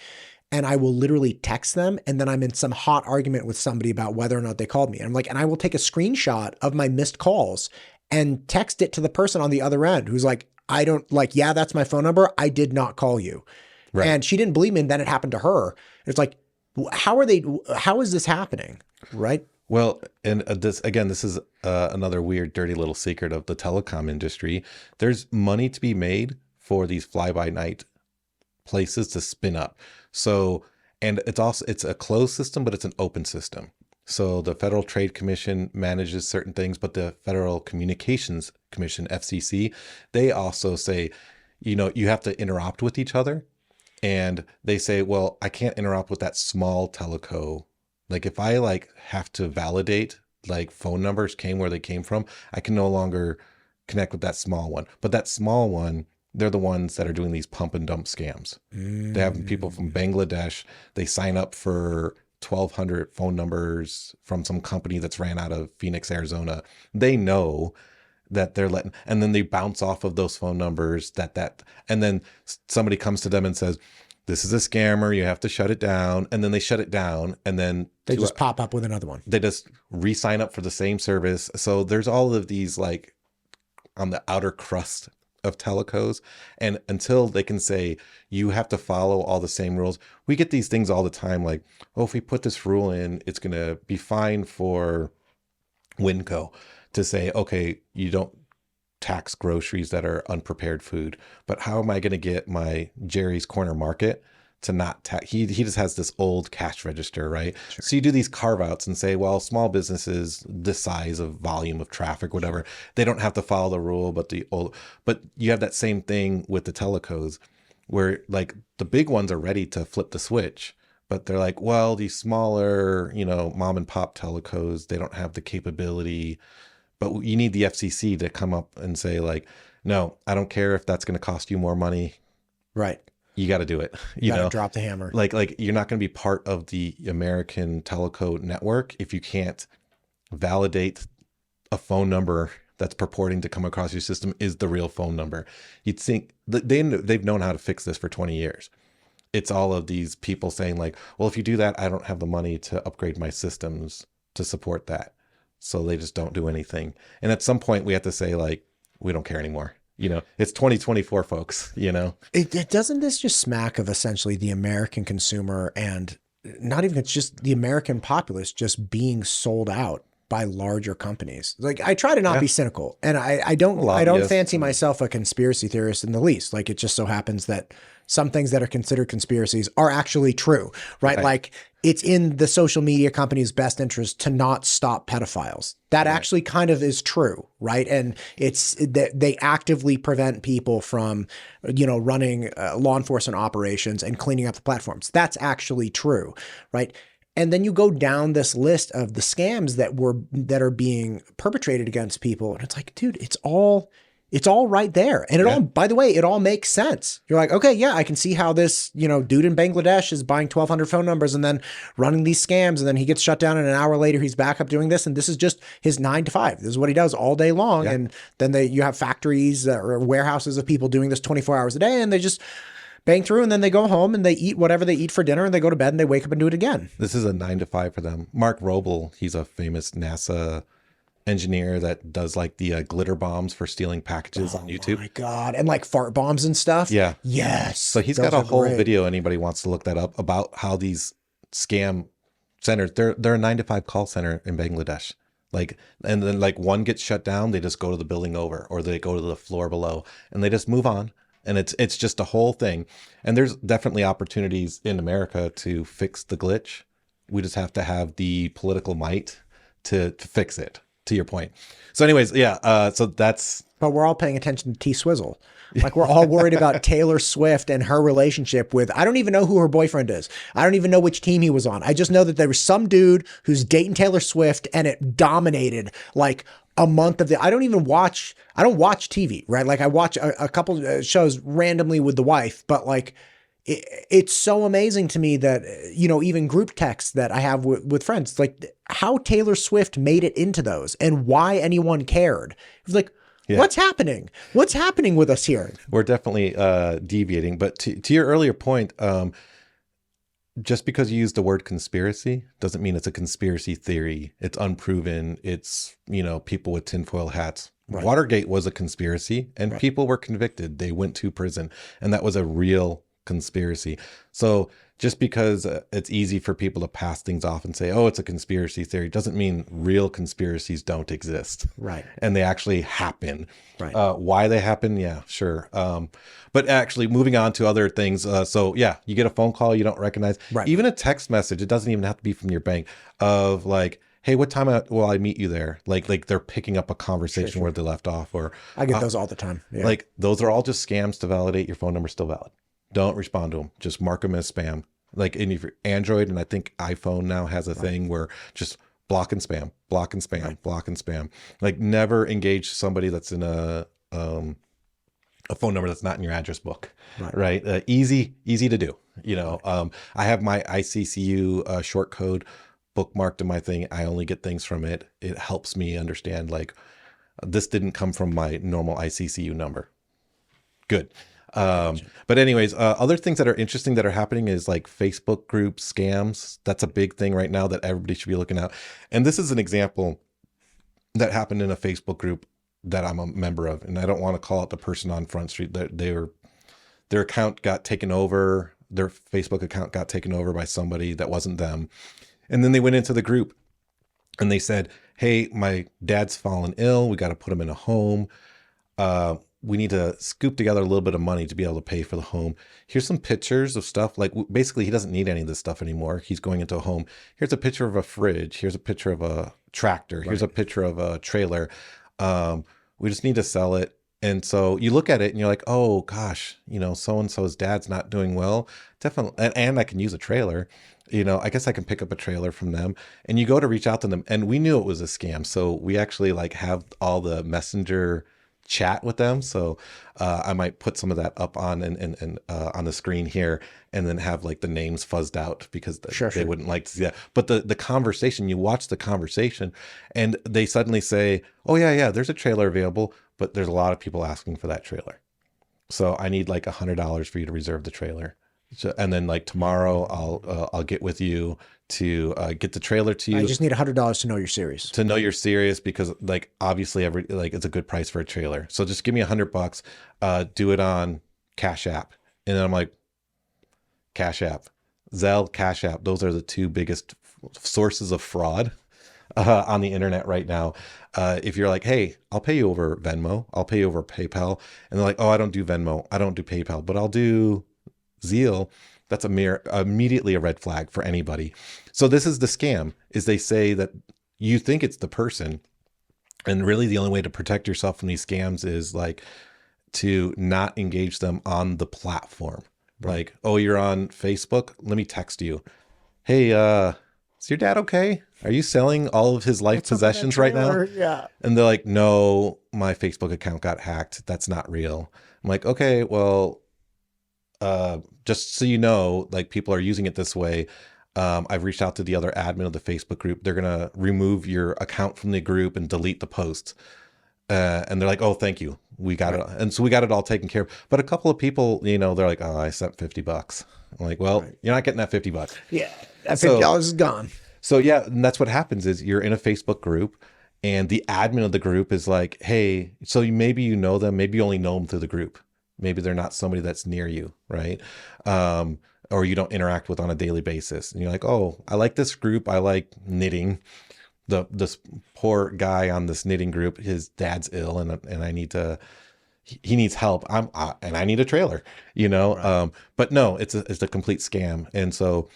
and I will literally text them. And then I'm in some hot argument with somebody about whether or not they called me. And I'm like, and I will take a screenshot of my missed calls and text it to the person on the other end who's like, I don't like, yeah, that's my phone number. I did not call you. Right. And she didn't believe me. And then it happened to her. It's like, how is this happening? Right. Well, and this is another weird, dirty little secret of the telecom industry. There's money to be made for these fly-by-night places to spin up. So, and it's a closed system, but it's an open system. So the Federal Trade Commission manages certain things, but the Federal Communications Commission, FCC, they also say, you have to interopt with each other. And they say, well, I can't interrupt with that small teleco. Like if I like have to validate like phone numbers came where they came from, I can no longer connect with that small one. But that small one, they're the ones that are doing these pump and dump scams. They have people from Bangladesh. They sign up for 1,200 phone numbers from some company that's ran out of Phoenix, Arizona. They know that they're letting, and then they bounce off of those phone numbers and then somebody comes to them and says, this is a scammer, you have to shut it down. And then they shut it down, and then They just pop up with another one. they just re-sign up for the same service. So there's all of these like on the outer crust of telecos. And until they can say, you have to follow all the same rules, we get these things all the time. Like, oh, if we put this rule in, it's going to be fine for Winco to say, okay, you don't tax groceries that are unprepared food, but how am I going to get my Jerry's Corner Market to not tax? He just has this old cash register, right? Sure. So you do these carve outs and say, well, small businesses this size of volume of traffic, whatever, they don't have to follow the rule, but you have that same thing with the telecos where like the big ones are ready to flip the switch, but they're like, well, these smaller, mom and pop telecos, they don't have the capability. But you need the FCC to come up and say like, no, I don't care if that's going to cost you more money. Right. You got to do it. You got to drop the hammer. Like you're not going to be part of the American teleco network if you can't validate a phone number that's purporting to come across your system is the real phone number. You'd think they've known how to fix this for 20 years. It's all of these people saying like, well, if you do that, I don't have the money to upgrade my systems to support that. So they just don't do anything. And at some point we have to say like, we don't care anymore. It's 2024, folks, It doesn't this just smack of essentially the American consumer, and not even, it's just the American populace just being sold out by larger companies. Like I try to not be cynical, and I don't fancy myself a conspiracy theorist in the least. Like it just so happens that some things that are considered conspiracies are actually true, right? Like it's in the social media company's best interest to not stop pedophiles. That actually kind of is true, right? And it's that they actively prevent people from, running law enforcement operations and cleaning up the platforms. That's actually true, right? And then you go down this list of the scams that are being perpetrated against people, and it's like, dude, it's all right there. And it all, by the way, it all makes sense. You're like, okay, yeah, I can see how this, dude in Bangladesh is buying 1,200 phone numbers and then running these scams. And then he gets shut down, and an hour later he's back up doing this. And this is just his 9 to 5. This is what he does all day long. Yeah. And then you have factories or warehouses of people doing this 24 hours a day, and they just bang through, and then they go home and they eat whatever they eat for dinner, and they go to bed and they wake up and do it again. This is a 9 to 5 for them. Mark Roble, he's a famous NASA engineer that does like the glitter bombs for stealing packages on YouTube. Oh my God. And like fart bombs and stuff. Yeah. Yes. So he's got a whole video. Anybody wants to look that up about how these scam centers, they're a 9 to 5 call center in Bangladesh. Like, and then like one gets shut down, they just go to the building over, or they go to the floor below, and they just move on. And it's just a whole thing. And there's definitely opportunities in America to fix the glitch. We just have to have the political might to fix it, to your point. So anyways, so that's... But we're all paying attention to T-Swizzle. Like we're all worried about Taylor Swift and her relationship with, I don't even know who her boyfriend is. I don't even know which team he was on. I just know that there was some dude who's dating Taylor Swift, and it dominated like a month of I don't watch TV, right? Like I watch a couple shows randomly with the wife, but like it's so amazing to me that, even group texts that I have with friends, like how Taylor Swift made it into those and why anyone cared. It was like, what's happening? What's happening with us here? We're definitely deviating, but to your earlier point, just because you use the word conspiracy doesn't mean it's a conspiracy theory. It's unproven. It's, people with tinfoil hats. Right. Watergate was a conspiracy, and people were convicted. They went to prison, and that was a real conspiracy. So just because it's easy for people to pass things off and say, oh, it's a conspiracy theory, doesn't mean real conspiracies don't exist. Right. And they actually happen. Right. Why they happen? Yeah, sure. But actually moving on to other things. So yeah, you get a phone call you don't recognize. Right. Even a text message. It doesn't even have to be from your bank of like, hey, what time will I meet you there? Like they're picking up a conversation where they left off, or I get those all the time. Yeah. Like those are all just scams to validate your phone number still valid. Don't respond to them. Just mark them as spam. Like in your Android, and I think iPhone now has a thing where just block and spam, block and spam, block and spam. Like never engage somebody that's in a a phone number that's not in your address book, right? Easy to do. I have my ICCU short code bookmarked in my thing. I only get things from it. It helps me understand like this didn't come from my normal ICCU number. Good. But anyways, other things that are interesting that are happening is like Facebook group scams. That's a big thing right now that everybody should be looking at. And this is an example that happened in a Facebook group that I'm a member of. And I don't want to call out the person on Front Street. Their account got taken over. Their Facebook account got taken over by somebody that wasn't them. And then they went into the group and they said, hey, my dad's fallen ill. We got to put him in a home. We need to scoop together a little bit of money to be able to pay for the home. Here's some pictures of stuff. Like basically he doesn't need any of this stuff anymore. He's going into a home. Here's a picture of a fridge. Here's a picture of a tractor. Here's a picture of a trailer. We just need to sell it. And so you look at it and you're like, oh gosh, so-and-so's dad's not doing well. Definitely. And I can use a trailer. I guess I can pick up a trailer from them. And you go to reach out to them. And we knew it was a scam. So we actually like have all the messenger chat with them. So I might put some of that up on and on the screen here, and then have like the names fuzzed out because they wouldn't like to see that. But the conversation, you watch the conversation and they suddenly say, oh yeah, there's a trailer available, but there's a lot of people asking for that trailer. So I need like $100 for you to reserve the trailer. So, and then like tomorrow I'll get with you to get the trailer to you. I just need $100 to know you're serious. To know you're serious, because like obviously it's a good price for a trailer. So just give me $100. Do it on Cash App. And then I'm like, Cash App, Zelle, Cash App. Those are the two biggest sources of fraud on the internet right now. If you're like, hey, I'll pay you over Venmo, I'll pay you over PayPal, and they're like, oh, I don't do Venmo, I don't do PayPal, but I'll do Zeal. That's immediately a red flag for anybody. So this is the scam, is they say that you think it's the person. And really the only way to protect yourself from these scams is like to not engage them on the platform. Like, oh, you're on Facebook? Let me text you. Hey, is your dad okay? Are you selling all of his life possessions right now? Yeah. And they're like, no, my Facebook account got hacked. That's not real. I'm like, okay, well, just so you know, like people are using it this way. I've reached out to the other admin of the Facebook group. They're going to remove your account from the group and delete the posts. And they're like, oh, thank you. We got it. And so we got it all taken care of. But a couple of people, they're like, oh, I sent $50. I'm like, well, you're not getting that $50. Yeah. That $50 is gone. So yeah, and that's what happens is you're in a Facebook group and the admin of the group is like, hey, so maybe you know them, maybe you only know them through the group. Maybe they're not somebody that's near you, right? Or you don't interact with on a daily basis. And you're like, oh, I like this group. I like knitting. This poor guy on this knitting group, his dad's ill, and he needs help. And I need a trailer, Right. But no, it's a complete scam. And so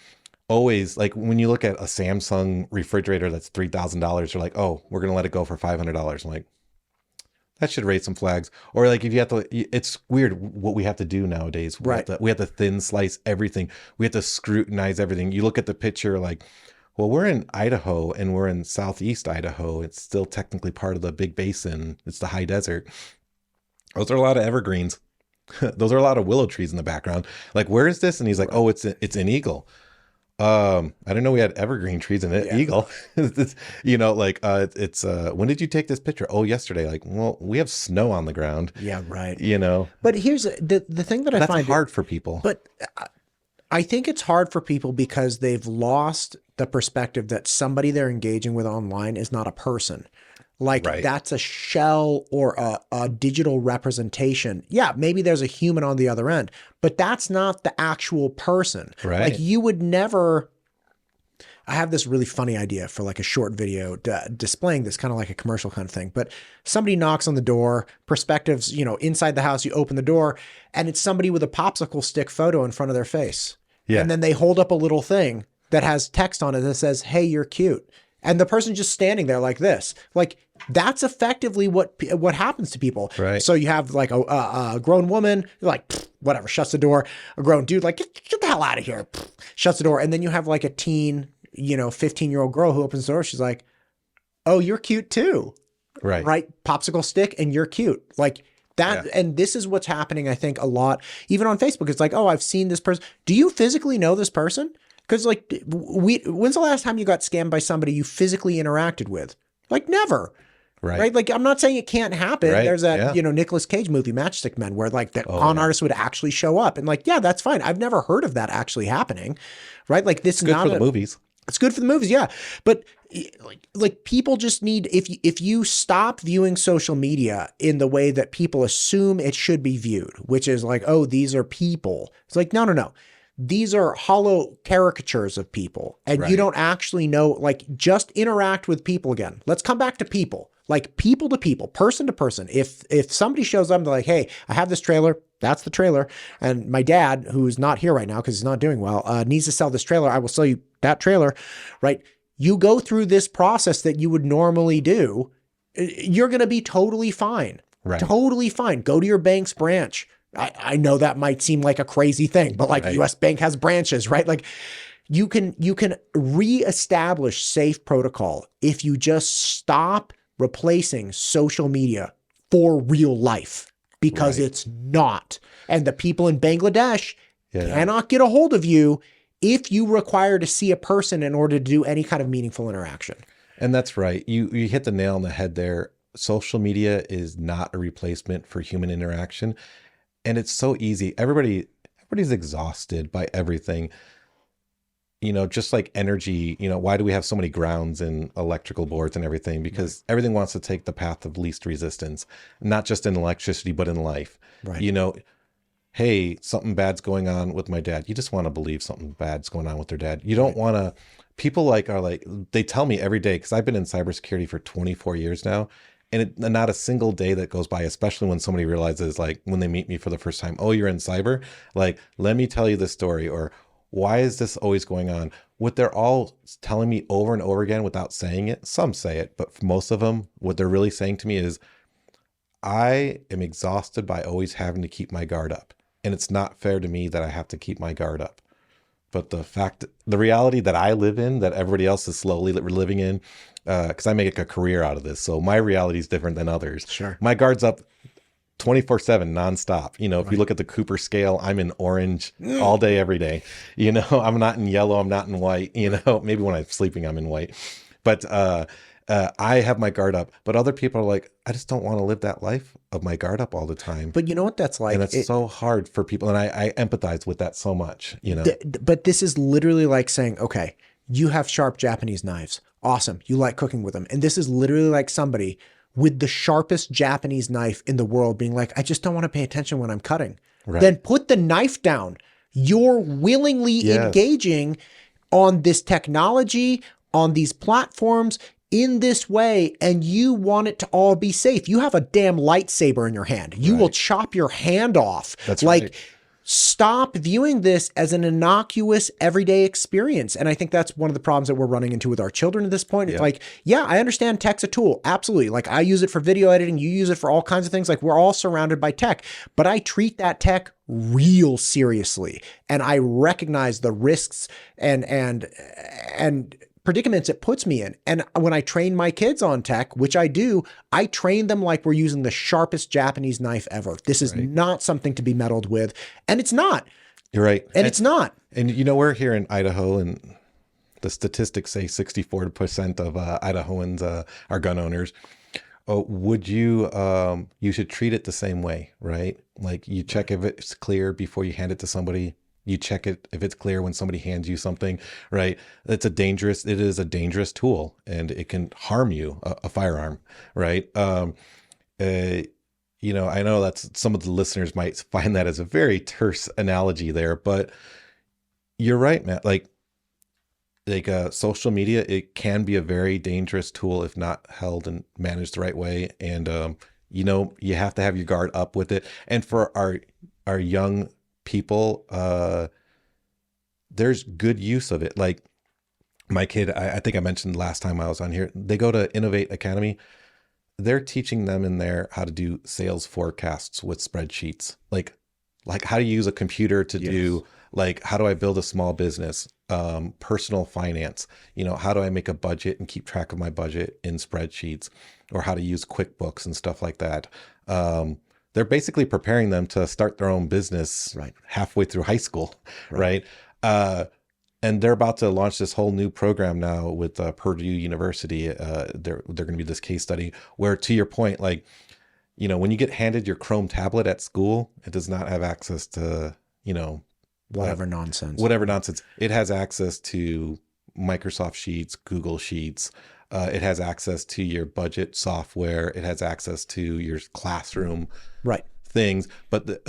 always, like when you look at a Samsung refrigerator that's $3,000, you're like, oh, we're gonna let it go for $500. I'm like, that should raise some flags. Or like if you have to, it's weird what we have to do nowadays. We have to thin slice everything. We have to scrutinize everything. You look at the picture like, well, we're in Idaho and we're in Southeast Idaho. It's still technically part of the big basin. It's the high desert. Those are a lot of evergreens. Those are a lot of willow trees in the background. Like, where is this? And he's like, oh, it's in Eagle. I didn't know we had evergreen trees in Eagle. It's, it's when did you take this picture? Oh, yesterday. Like, well, we have snow on the ground. Yeah, right. But here's the thing that I find hard for people. But I think it's hard for people because they've lost the perspective that somebody they're engaging with online is not a person. Like that's a shell or a digital representation. Yeah, maybe there's a human on the other end, but that's not the actual person. Right. Like you would never, I have this really funny idea for like a short video displaying this kind of like a commercial kind of thing, but somebody knocks on the door, perspectives, inside the house, you open the door and it's somebody with a popsicle stick photo in front of their face. Yeah. And then they hold up a little thing that has text on it that says, hey, you're cute. And the person just standing there like this, like that's effectively what happens to people. Right. So you have like a grown woman, like whatever, shuts the door. A grown dude, like get the hell out of here, shuts the door. And then you have like a teen, 15-year-old girl who opens the door. She's like, oh, you're cute too. Right. Right. Popsicle stick and you're cute. Like That, and this is what's happening, I think, a lot, even on Facebook. It's like, oh, I've seen this person. Do you physically know this person? Because like, when's the last time you got scammed by somebody you physically interacted with? Like never. Right. Like, I'm not saying it can't happen. Right. There's that, Nicolas Cage movie, Matchstick Men, where like the con artist would actually show up and like, yeah, that's fine. I've never heard of that actually happening. Right. Like this is good for the movies. It's good for the movies. Yeah. But like people just need, if you stop viewing social media in the way that people assume it should be viewed, which is like, oh, these are people. It's like, no. These are hollow caricatures of people. And you don't actually know, like, just interact with people again. Let's come back to people, like people to people, person to person. If somebody shows up and they're like, hey, I have this trailer, that's the trailer. And my dad, who's not here right now because he's not doing well, needs to sell this trailer. I will sell you that trailer, right? You go through this process that you would normally do. You're going to be totally fine. Right. Totally fine. Go to your bank's branch. I know that might seem like a crazy thing, but like US Bank has branches, right? Like you can reestablish safe protocol if you just stop replacing social media for real life, because it's not. And the people in Bangladesh cannot get a hold of you if you require to see a person in order to do any kind of meaningful interaction. And that's right. You hit the nail on the head there. Social media is not a replacement for human interaction. And it's so easy. Everybody's exhausted by everything. Just like energy, why do we have so many grounds and electrical boards and everything? Because everything wants to take the path of least resistance, not just in electricity, but in life. Right. Hey, something bad's going on with my dad. You just want to believe something bad's going on with their dad. You don't want to, people they tell me every day, because I've been in cybersecurity for 24 years now. And not a single day that goes by, especially when somebody realizes, like when they meet me for the first time, oh, you're in cyber? Like, let me tell you this story, or why is this always going on? What they're all telling me over and over again without saying it, some say it, but for most of them, what they're really saying to me is, I am exhausted by always having to keep my guard up. And it's not fair to me that I have to keep my guard up. But the reality that I live in, that everybody else is slowly living in, because I make a career out of this. So my reality is different than others. Sure. My guard's up 24/7 nonstop. If you look at the Cooper scale, I'm in orange all day, every day. I'm not in yellow. I'm not in white. Maybe when I'm sleeping, I'm in white. But I have my guard up. But other people are like, I just don't want to live that life of my guard up all the time. But you know what that's like? And it's so hard for people. And I empathize with that so much, But this is literally like saying, okay, you have sharp Japanese knives. Awesome. You like cooking with them. And this is literally like somebody with the sharpest Japanese knife in the world being like, I just don't want to pay attention when I'm cutting. Right. Then put the knife down. You're willingly engaging on this technology, on these platforms in this way, and you want it to all be safe. You have a damn lightsaber in your hand. You will chop your hand off. That's right. Stop viewing this as an innocuous everyday experience. And I think that's one of the problems that we're running into with our children at this point. It's like, I understand tech's a tool. Absolutely. Like I use it for video editing. You use it for all kinds of things. Like we're all surrounded by tech, but I treat that tech real seriously. And I recognize the risks and predicaments it puts me in. And when I train my kids on tech, which I do, I train them like we're using the sharpest Japanese knife ever. This is not something to be meddled with. And it's not. You're right. And it's not. And we're here in Idaho, and the statistics say 64% of Idahoans are gun owners. Would you should treat it the same way, right? Like you check if it's clear before you hand it to somebody. You check it if it's clear when somebody hands you something, right? It is a dangerous tool, and it can harm you, a firearm, right? I know that's some of the listeners might find that as a very terse analogy there, but you're right, Matt. Like social media, it can be a very dangerous tool if not held and managed the right way. And, you have to have your guard up with it. And for our young people, there's good use of it. Like my kid, I think I mentioned last time I was on here, they go to Innovate Academy. They're teaching them in there how to do sales forecasts with spreadsheets. Like how to use a computer to do, like, how do I build a small business? Personal finance, how do I make a budget and keep track of my budget in spreadsheets, or how to use QuickBooks and stuff like that. they're basically preparing them to start their own business Right. halfway through high school, right? And they're about to launch this whole new program now with Purdue University. They're going to be this case study where, to your point, like, you know, when you get handed your Chrome tablet at school, it does not have access to, you know, Whatever nonsense. whatever nonsense. It has access to Microsoft Sheets, Google Sheets. It has access to your budget software. It has access to your classroom Right. things. But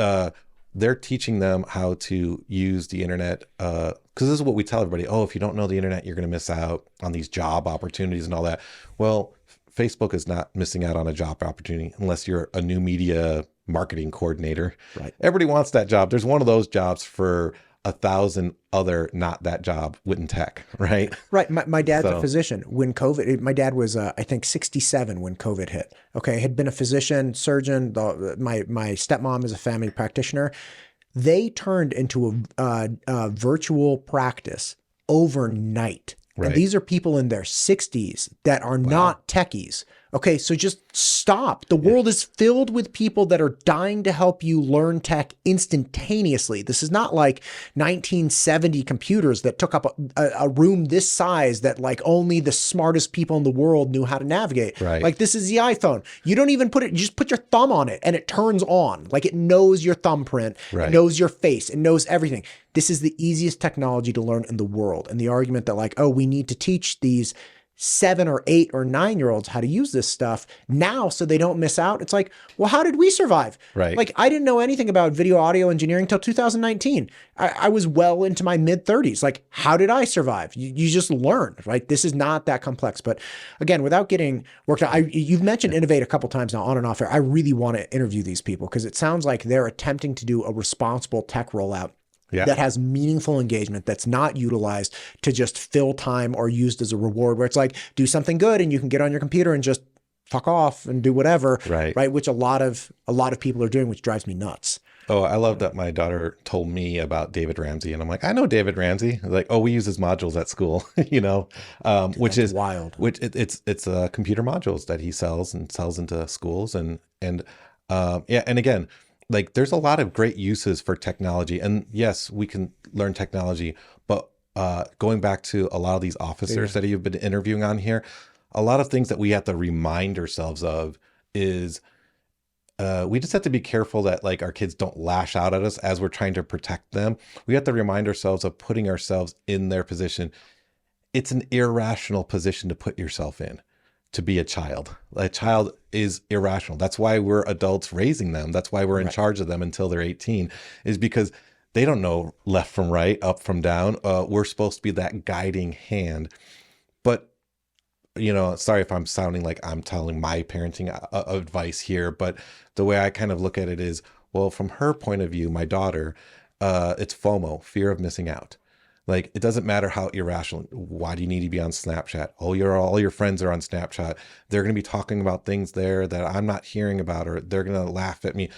they're teaching them how to use the internet. Because this is what we tell everybody. Oh, if you don't know the internet, you're going to miss out on these job opportunities and all that. Well, Facebook is not missing out on a job opportunity unless you're a new media marketing coordinator. Right. Everybody wants that job. There's one of those jobs for 1,000 other not that job within tech, right? Right. My dad's a physician. When COVID, my dad was, I think, 67 when COVID hit. Okay. Had been a physician, surgeon. My stepmom is a family practitioner. They turned into a virtual practice overnight. Right. And these are people in their 60s that are not techies. Okay, so just stop. The world is filled with people that are dying to help you learn tech instantaneously. This is not like 1970 computers that took up a room this size that like only the smartest people in the world knew how to navigate. Right. Like this is the iPhone. You don't even put it, you just put your thumb on it and it turns on. Like it knows your thumbprint, Right. it knows your face, it knows everything. This is the easiest technology to learn in the world. And the argument that like, oh, we need to teach these 7 or 8 or 9-year-olds how to use this stuff now so they don't miss out. It's like, well, how did we survive? Right. Like I didn't know anything about video audio engineering until 2019. I was well into my mid 30s. Like, how did I survive? You just learn, right? This is not that complex. But again, without getting worked out, you've mentioned Innovate a couple times now on and off air. I really want to interview these people because it sounds like they're attempting to do a responsible tech rollout that has meaningful engagement, that's not utilized to just fill time or used as a reward, where it's like, do something good and you can get on your computer and just fuck off and do whatever. Right. Which a lot of people are doing, which drives me nuts. Oh, I love that my daughter told me about David Ramsey, and I'm like, I know David Ramsey. Like, oh, we use his modules at school, you know, which is wild. Which it's computer modules that he sells into schools, and and again, like there's a lot of great uses for technology, and yes, we can learn technology, but going back to a lot of these officers that you've been interviewing on here, a lot of things that we have to remind ourselves of is we just have to be careful that like our kids don't lash out at us as we're trying to protect them. We have to remind ourselves of putting ourselves in their position. It's an irrational position to put yourself in, to be a child. A child is irrational. That's why we're adults raising them. That's why we're in charge of them until they're 18, is because they don't know left from right, up from down. We're supposed to be that guiding hand. But, you know, sorry if I'm sounding like I'm telling my parenting advice here, but the way I kind of look at it is, well, from her point of view, my daughter, it's FOMO, fear of missing out. Like, it doesn't matter how irrational. Why do you need to be on Snapchat? All your friends are on Snapchat. They're going to be talking about things there that I'm not hearing about, or they're going to laugh at me.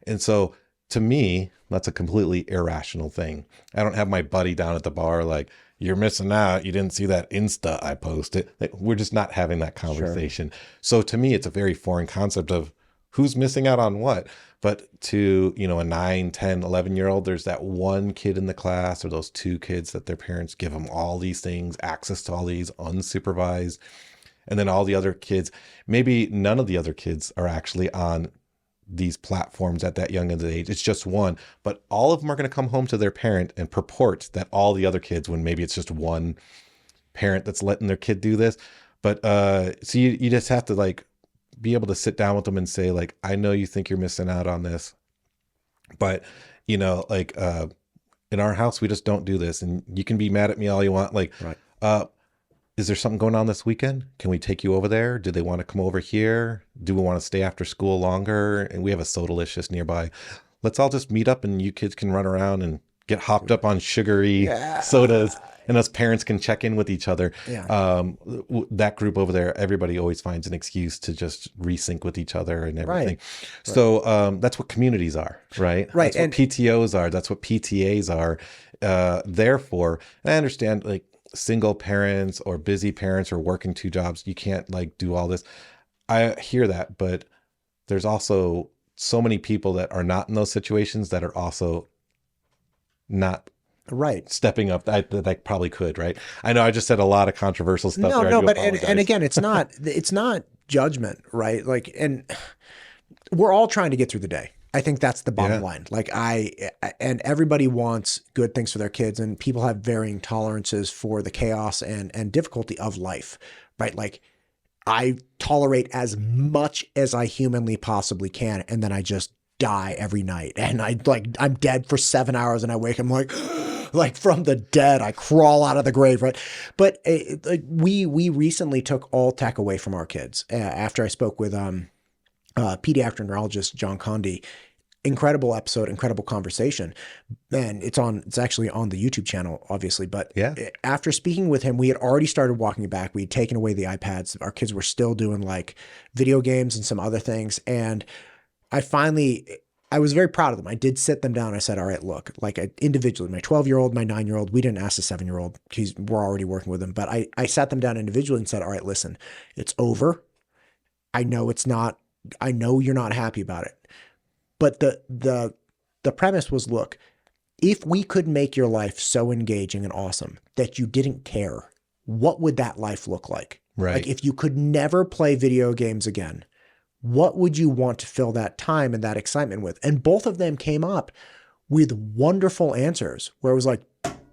And so to me, that's a completely irrational thing. I don't have my buddy down at the bar like, you're missing out. You didn't see that Insta I posted. Like, we're just not having that conversation. Sure. So to me, it's a very foreign concept of who's missing out on what. But to, you know, a 9, 10, 11-year-old, there's that one kid in the class or those two kids that their parents give them all these things, access to all these unsupervised. And then all the other kids, maybe none of the other kids are actually on these platforms at that young age. It's just one, but all of them are going to come home to their parent and purport that all the other kids, when maybe it's just one parent that's letting their kid do this. But so you just have to like be able to sit down with them and say, like, I know you think you're missing out on this, but you know, like in our house, we just don't do this. And you can be mad at me all you want. Like, is there something going on this weekend? Can we take you over there? Do they want to come over here? Do we want to stay after school longer? And we have a Sodalicious nearby. Let's all just meet up and you kids can run around and get hopped up on sugary sodas. And us parents can check in with each other. That group over there, everybody always finds an excuse to just resync with each other and everything. So that's what communities are, right? That's what PTOs are. That's what PTAs are. Therefore, I understand like single parents or busy parents or working 2 jobs. You can't like do all this. I hear that, but there's also so many people that are not in those situations that are also not Right. stepping up that I probably could, right? I know I just said a lot of controversial stuff. No, there. I no, do but and apologize. again, it's not judgment, right? Like, and we're all trying to get through the day. I think that's the bottom Yeah. line. Like and everybody wants good things for their kids, and people have varying tolerances for the chaos and difficulty of life, right? Like I tolerate as much as I humanly possibly can, and then I just die every night, and I'm dead for 7 hours, and I wake, I'm like from the dead, I crawl out of the grave, right? But like we recently took all tech away from our kids after I spoke with pediatric neurologist John Condi. Incredible episode, incredible conversation. And it's actually on the YouTube channel, obviously. But Yeah. after speaking with him, we had already started walking it back. We had taken away the iPads. Our kids were still doing like video games and some other things. And I was very proud of them. I did sit them down. I said, all right, look, like individually, my 12-year-old, my 9-year-old, we didn't ask the 7-year-old because we're already working with him. But I sat them down individually and said, all right, listen, it's over. I know you're not happy about it. But the premise was, look, if we could make your life so engaging and awesome that you didn't care, what would that life look like? Right. Like if you could never play video games again, what would you want to fill that time and that excitement with? And both of them came up with wonderful answers where it was like,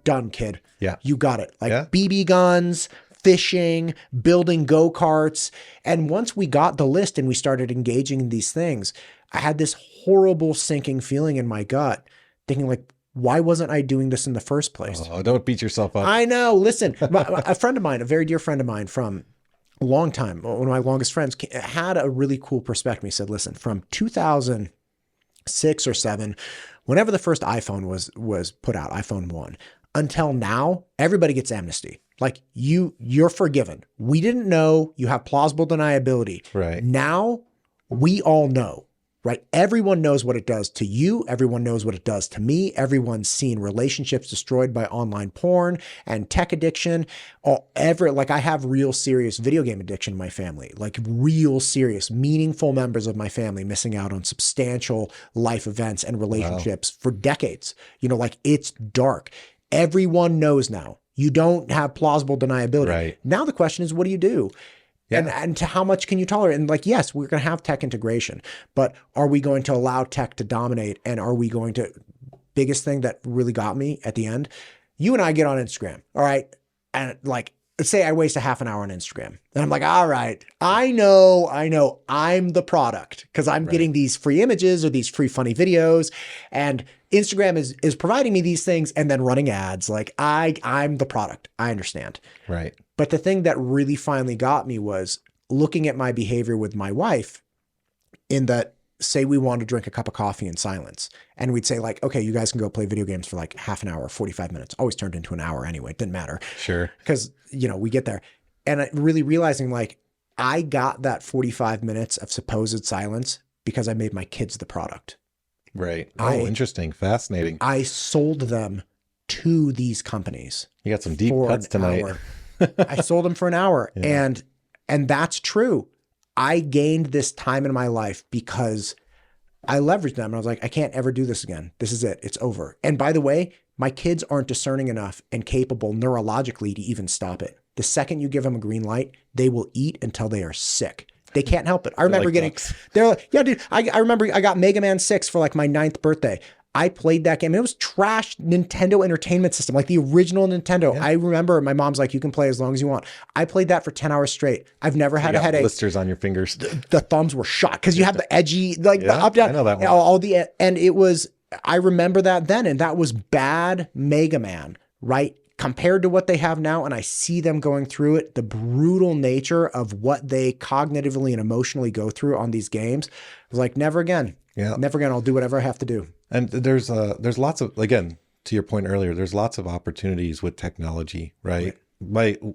done, kid. Yeah. You got it. Like Yeah. BB guns, fishing, building go-karts. And once we got the list and we started engaging in these things, I had this horrible sinking feeling in my gut thinking like, why wasn't I doing this in the first place? Oh, don't beat yourself up. I know. Listen, a friend of mine, a very dear friend of mine from a long time, one of my longest friends, had a really cool perspective. He said, listen, from 2006 or 7, whenever the first iPhone was put out, iPhone 1, until now, everybody gets amnesty. Like you're forgiven. We didn't know. You have plausible deniability. Right. Now we all know. Right? Everyone knows what it does to you. Everyone knows what it does to me. Everyone's seen relationships destroyed by online porn and tech addiction. Like I have real serious video game addiction in my family, like real serious, meaningful members of my family missing out on substantial life events and relationships for decades. Like it's dark. Everyone knows now. You don't have plausible deniability. Right. Now the question is, what do you do? Yeah. And to how much can you tolerate? And like, yes, we're going to have tech integration, but are we going to allow tech to dominate? And are we going to, biggest thing that really got me at the end, you and I get on Instagram. All right. And like, let's say I waste a half an hour on Instagram and I'm like, all right, I know I'm the product because I'm getting these free images or these free funny videos, and Instagram is providing me these things and then running ads. Like I'm the product. I understand. Right. But the thing that really finally got me was looking at my behavior with my wife in that, say we want to drink a cup of coffee in silence. And we'd say like, okay, you guys can go play video games for like half an hour, 45 minutes. Always turned into an hour anyway. It didn't matter. Sure. Because, we get there. And really realizing like I got that 45 minutes of supposed silence because I made my kids the product. Right. Oh, interesting. Fascinating. I sold them to these companies. You got some deep cuts tonight. I sold them for an hour. Yeah. And that's true. I gained this time in my life because I leveraged them. And I was like, I can't ever do this again. This is it. It's over. And by the way, my kids aren't discerning enough and capable neurologically to even stop it. The second you give them a green light, they will eat until they are sick. They can't help it. I remember they're like, yeah, dude, I remember I got Mega Man 6 for like my 9th birthday. I played that game. It was trash Nintendo Entertainment System, like the original Nintendo. Yeah. I remember my mom's like, you can play as long as you want. I played that for 10 hours straight. I've never had a headache. Blisters on your fingers. The thumbs were shot because you have the edgy, like the up, down. I know that one. And it was, I remember that then, and that was bad Mega Man, right? Compared to what they have now, and I see them going through it, the brutal nature of what they cognitively and emotionally go through on these games. I was like, never again. Yeah. Never again. I'll do whatever I have to do. And there's lots of, again, to your point earlier, there's lots of opportunities with technology, right? You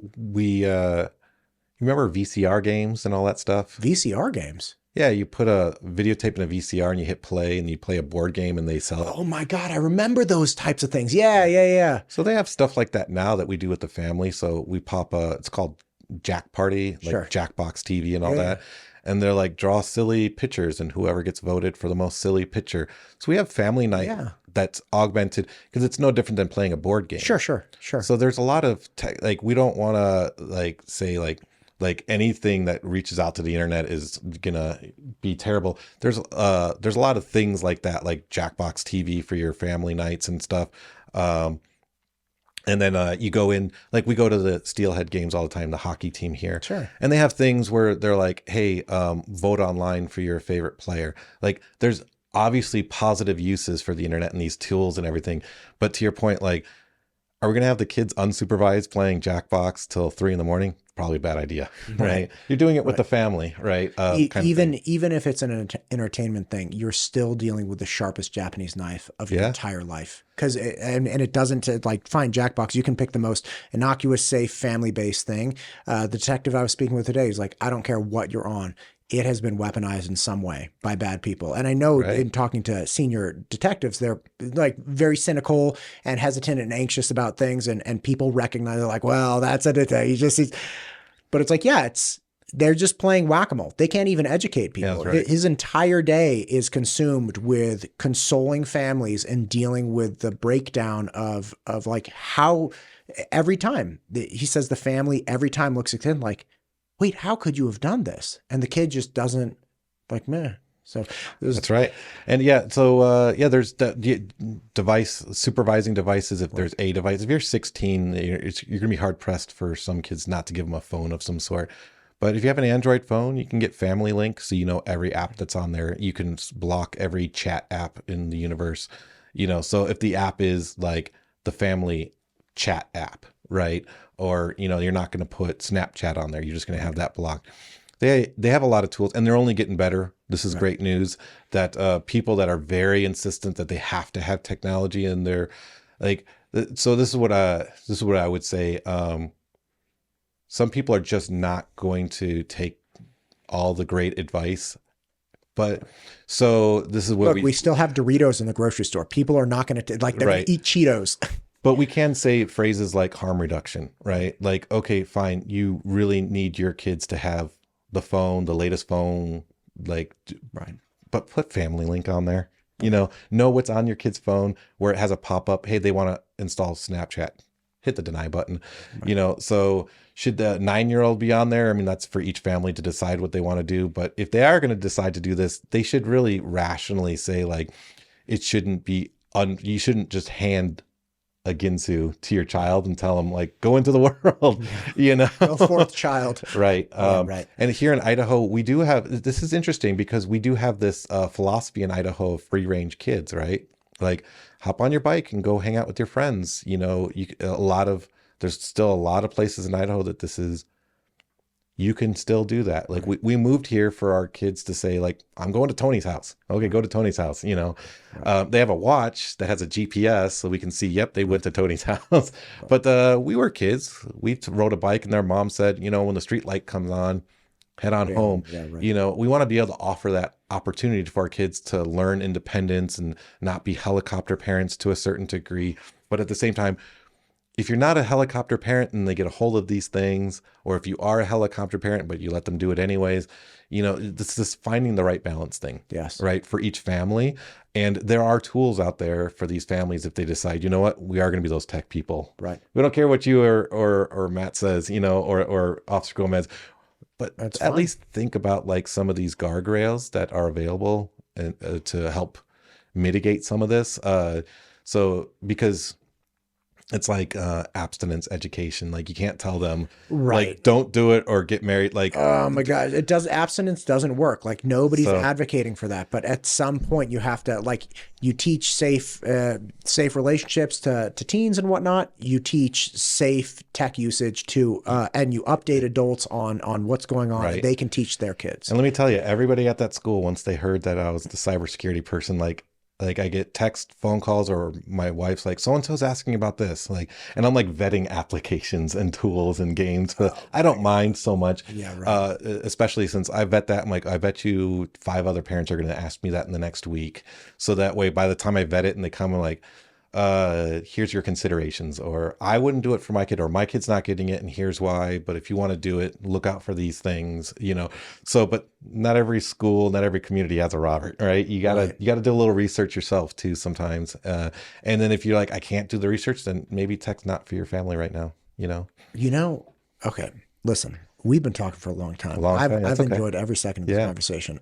remember VCR games and all that stuff? VCR games? Yeah, you put a videotape in a VCR and you hit play and you play a board game and they sell it. Oh my God, I remember those types of things. Yeah. So they have stuff like that now that we do with the family. So we pop it's called Jack Party, like Jackbox TV and all that. and they're like, draw silly pictures, and whoever gets voted for the most silly picture. So we have family night that's augmented, because it's no different than playing a board game. Sure. So there's a lot of like, we don't want to like say like anything that reaches out to the internet is gonna be terrible. There's a lot of things like that, like Jackbox TV for your family nights and stuff. And then you go in, like we go to the Steelhead games all the time, the hockey team here. Sure. And they have things where they're like, hey, vote online for your favorite player. Like there's obviously positive uses for the internet and these tools and everything. But to your point, like, are we going to have the kids unsupervised playing Jackbox till 3 a.m? Probably a bad idea, right? You're doing it with the family, right? Even if it's an entertainment thing, you're still dealing with the sharpest Japanese knife of your entire life. Because and it doesn't like, fine, Jackbox, you can pick the most innocuous, safe, family-based thing. The detective I was speaking with today is like, I don't care what you're on. It has been weaponized in some way by bad people. And I know in talking to senior detectives, they're like very cynical and hesitant and anxious about things. And people recognize, they're like, well, that's a detective. But it's like, they're just playing whack-a-mole. They can't even educate people. Right. His entire day is consumed with consoling families and dealing with the breakdown of like how every time he says the family every time looks at him like, wait, how could you have done this? And the kid just doesn't, like, meh. So that's right. And there's the supervising devices. If there's a device, if you're 16, you're going to be hard pressed for some kids not to give them a phone of some sort. But if you have an Android phone, you can get Family Link, so you know every app that's on there. You can block every chat app in the universe. So if the app is like the family chat app, right? Or, you're not going to put Snapchat on there. You're just going to have that blocked. They have a lot of tools, and they're only getting better. This is great news that people that are very insistent that they have to have technology in their, like, so this is what I would say. Some people are just not going to take all the great advice. But so this is what we still have Doritos in the grocery store. People are not going to they're going to eat Cheetos. But we can say phrases like harm reduction, right? Like, okay, fine. You really need your kids to have the phone, the latest phone, like, right. But put Family Link on there, know what's on your kid's phone where it has a pop-up. Hey, they want to install Snapchat. Hit the deny button, right. So should the 9-year-old be on there? I mean, that's for each family to decide what they want to do. But if they are going to decide to do this, they should really rationally say, like, it shouldn't be, you shouldn't just hand a Ginsu to your child and tell them, like, go into the world, Go forth, child. Right. Right. And here in Idaho, we do have, this is interesting because we do have this philosophy in Idaho of free range kids, right? Like, hop on your bike and go hang out with your friends. There's still a lot of places in Idaho that you can still do that. Like, we moved here for our kids to say, like, I'm going to Tony's house. Okay, go to Tony's house. They have a watch that has a GPS, so we can see, yep, they went to Tony's house. But we were kids. We rode a bike, and their mom said, when the street light comes on, head on home. Yeah, right. We want to be able to offer that opportunity for our kids to learn independence and not be helicopter parents to a certain degree. But at the same time, if you're not a helicopter parent and they get a hold of these things, or if you are a helicopter parent, but you let them do it anyways, this is finding the right balance thing. Yes. Right. For each family. And there are tools out there for these families if they decide, you know what, we are going to be those tech people. Right. We don't care what you or Matt says, or Officer Gomez. But at least think about, like, some of these guardrails that are available and to help mitigate some of this. So because it's like abstinence education. Like, you can't tell them, like, don't do it or get married. Like, oh my God, abstinence doesn't work. Like, nobody's advocating for that. But at some point you have to, like, you teach safe relationships to teens and whatnot. You teach safe tech usage to, and you update adults on what's going on. Right. They can teach their kids. And let me tell you, everybody at that school, once they heard that I was the cybersecurity person, like I get text, phone calls, or my wife's like, so-and-so's asking about this. Like, and I'm like vetting applications and tools and games. I don't mind so much. Yeah, right. Especially since I vet that. I'm like, I bet you 5 other parents are going to ask me that in the next week. So that way, by the time I vet it and they come and like, here's your considerations, or I wouldn't do it for my kid, or my kid's not getting it and here's why, but if you want to do it, look out for these things, so, but not every school, not every community has a Robert, right? You gotta do a little research yourself too sometimes, and then if you're like, I can't do the research, then maybe tech's not for your family right now. Okay, listen, we've been talking for a long time. I've enjoyed every second of this conversation.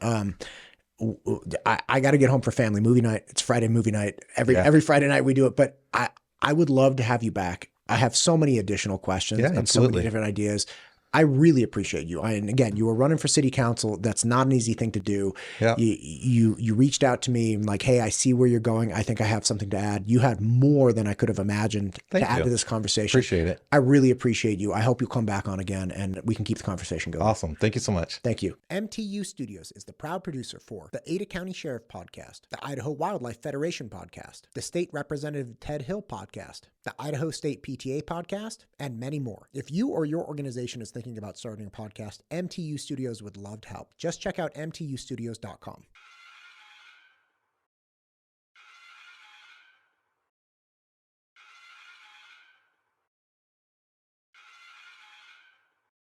I got to get home for family movie night. It's Friday movie night. Every Friday night we do it, but I would love to have you back. I have so many additional questions and so many different ideas. I really appreciate you. And again, you were running for city council. That's not an easy thing to do. Yeah. You reached out to me like, hey, I see where you're going. I think I have something to add. You had more than I could have imagined to add to this conversation. Appreciate it. I really appreciate you. I hope you'll come back on again and we can keep the conversation going. Awesome. Thank you so much. Thank you. MTU Studios is the proud producer for the Ada County Sheriff Podcast, the Idaho Wildlife Federation Podcast, the State Representative Ted Hill Podcast, the Idaho State PTA Podcast, and many more. If you or your organization is thinking about starting a podcast, MTU Studios would love to help. Just check out mtustudios.com.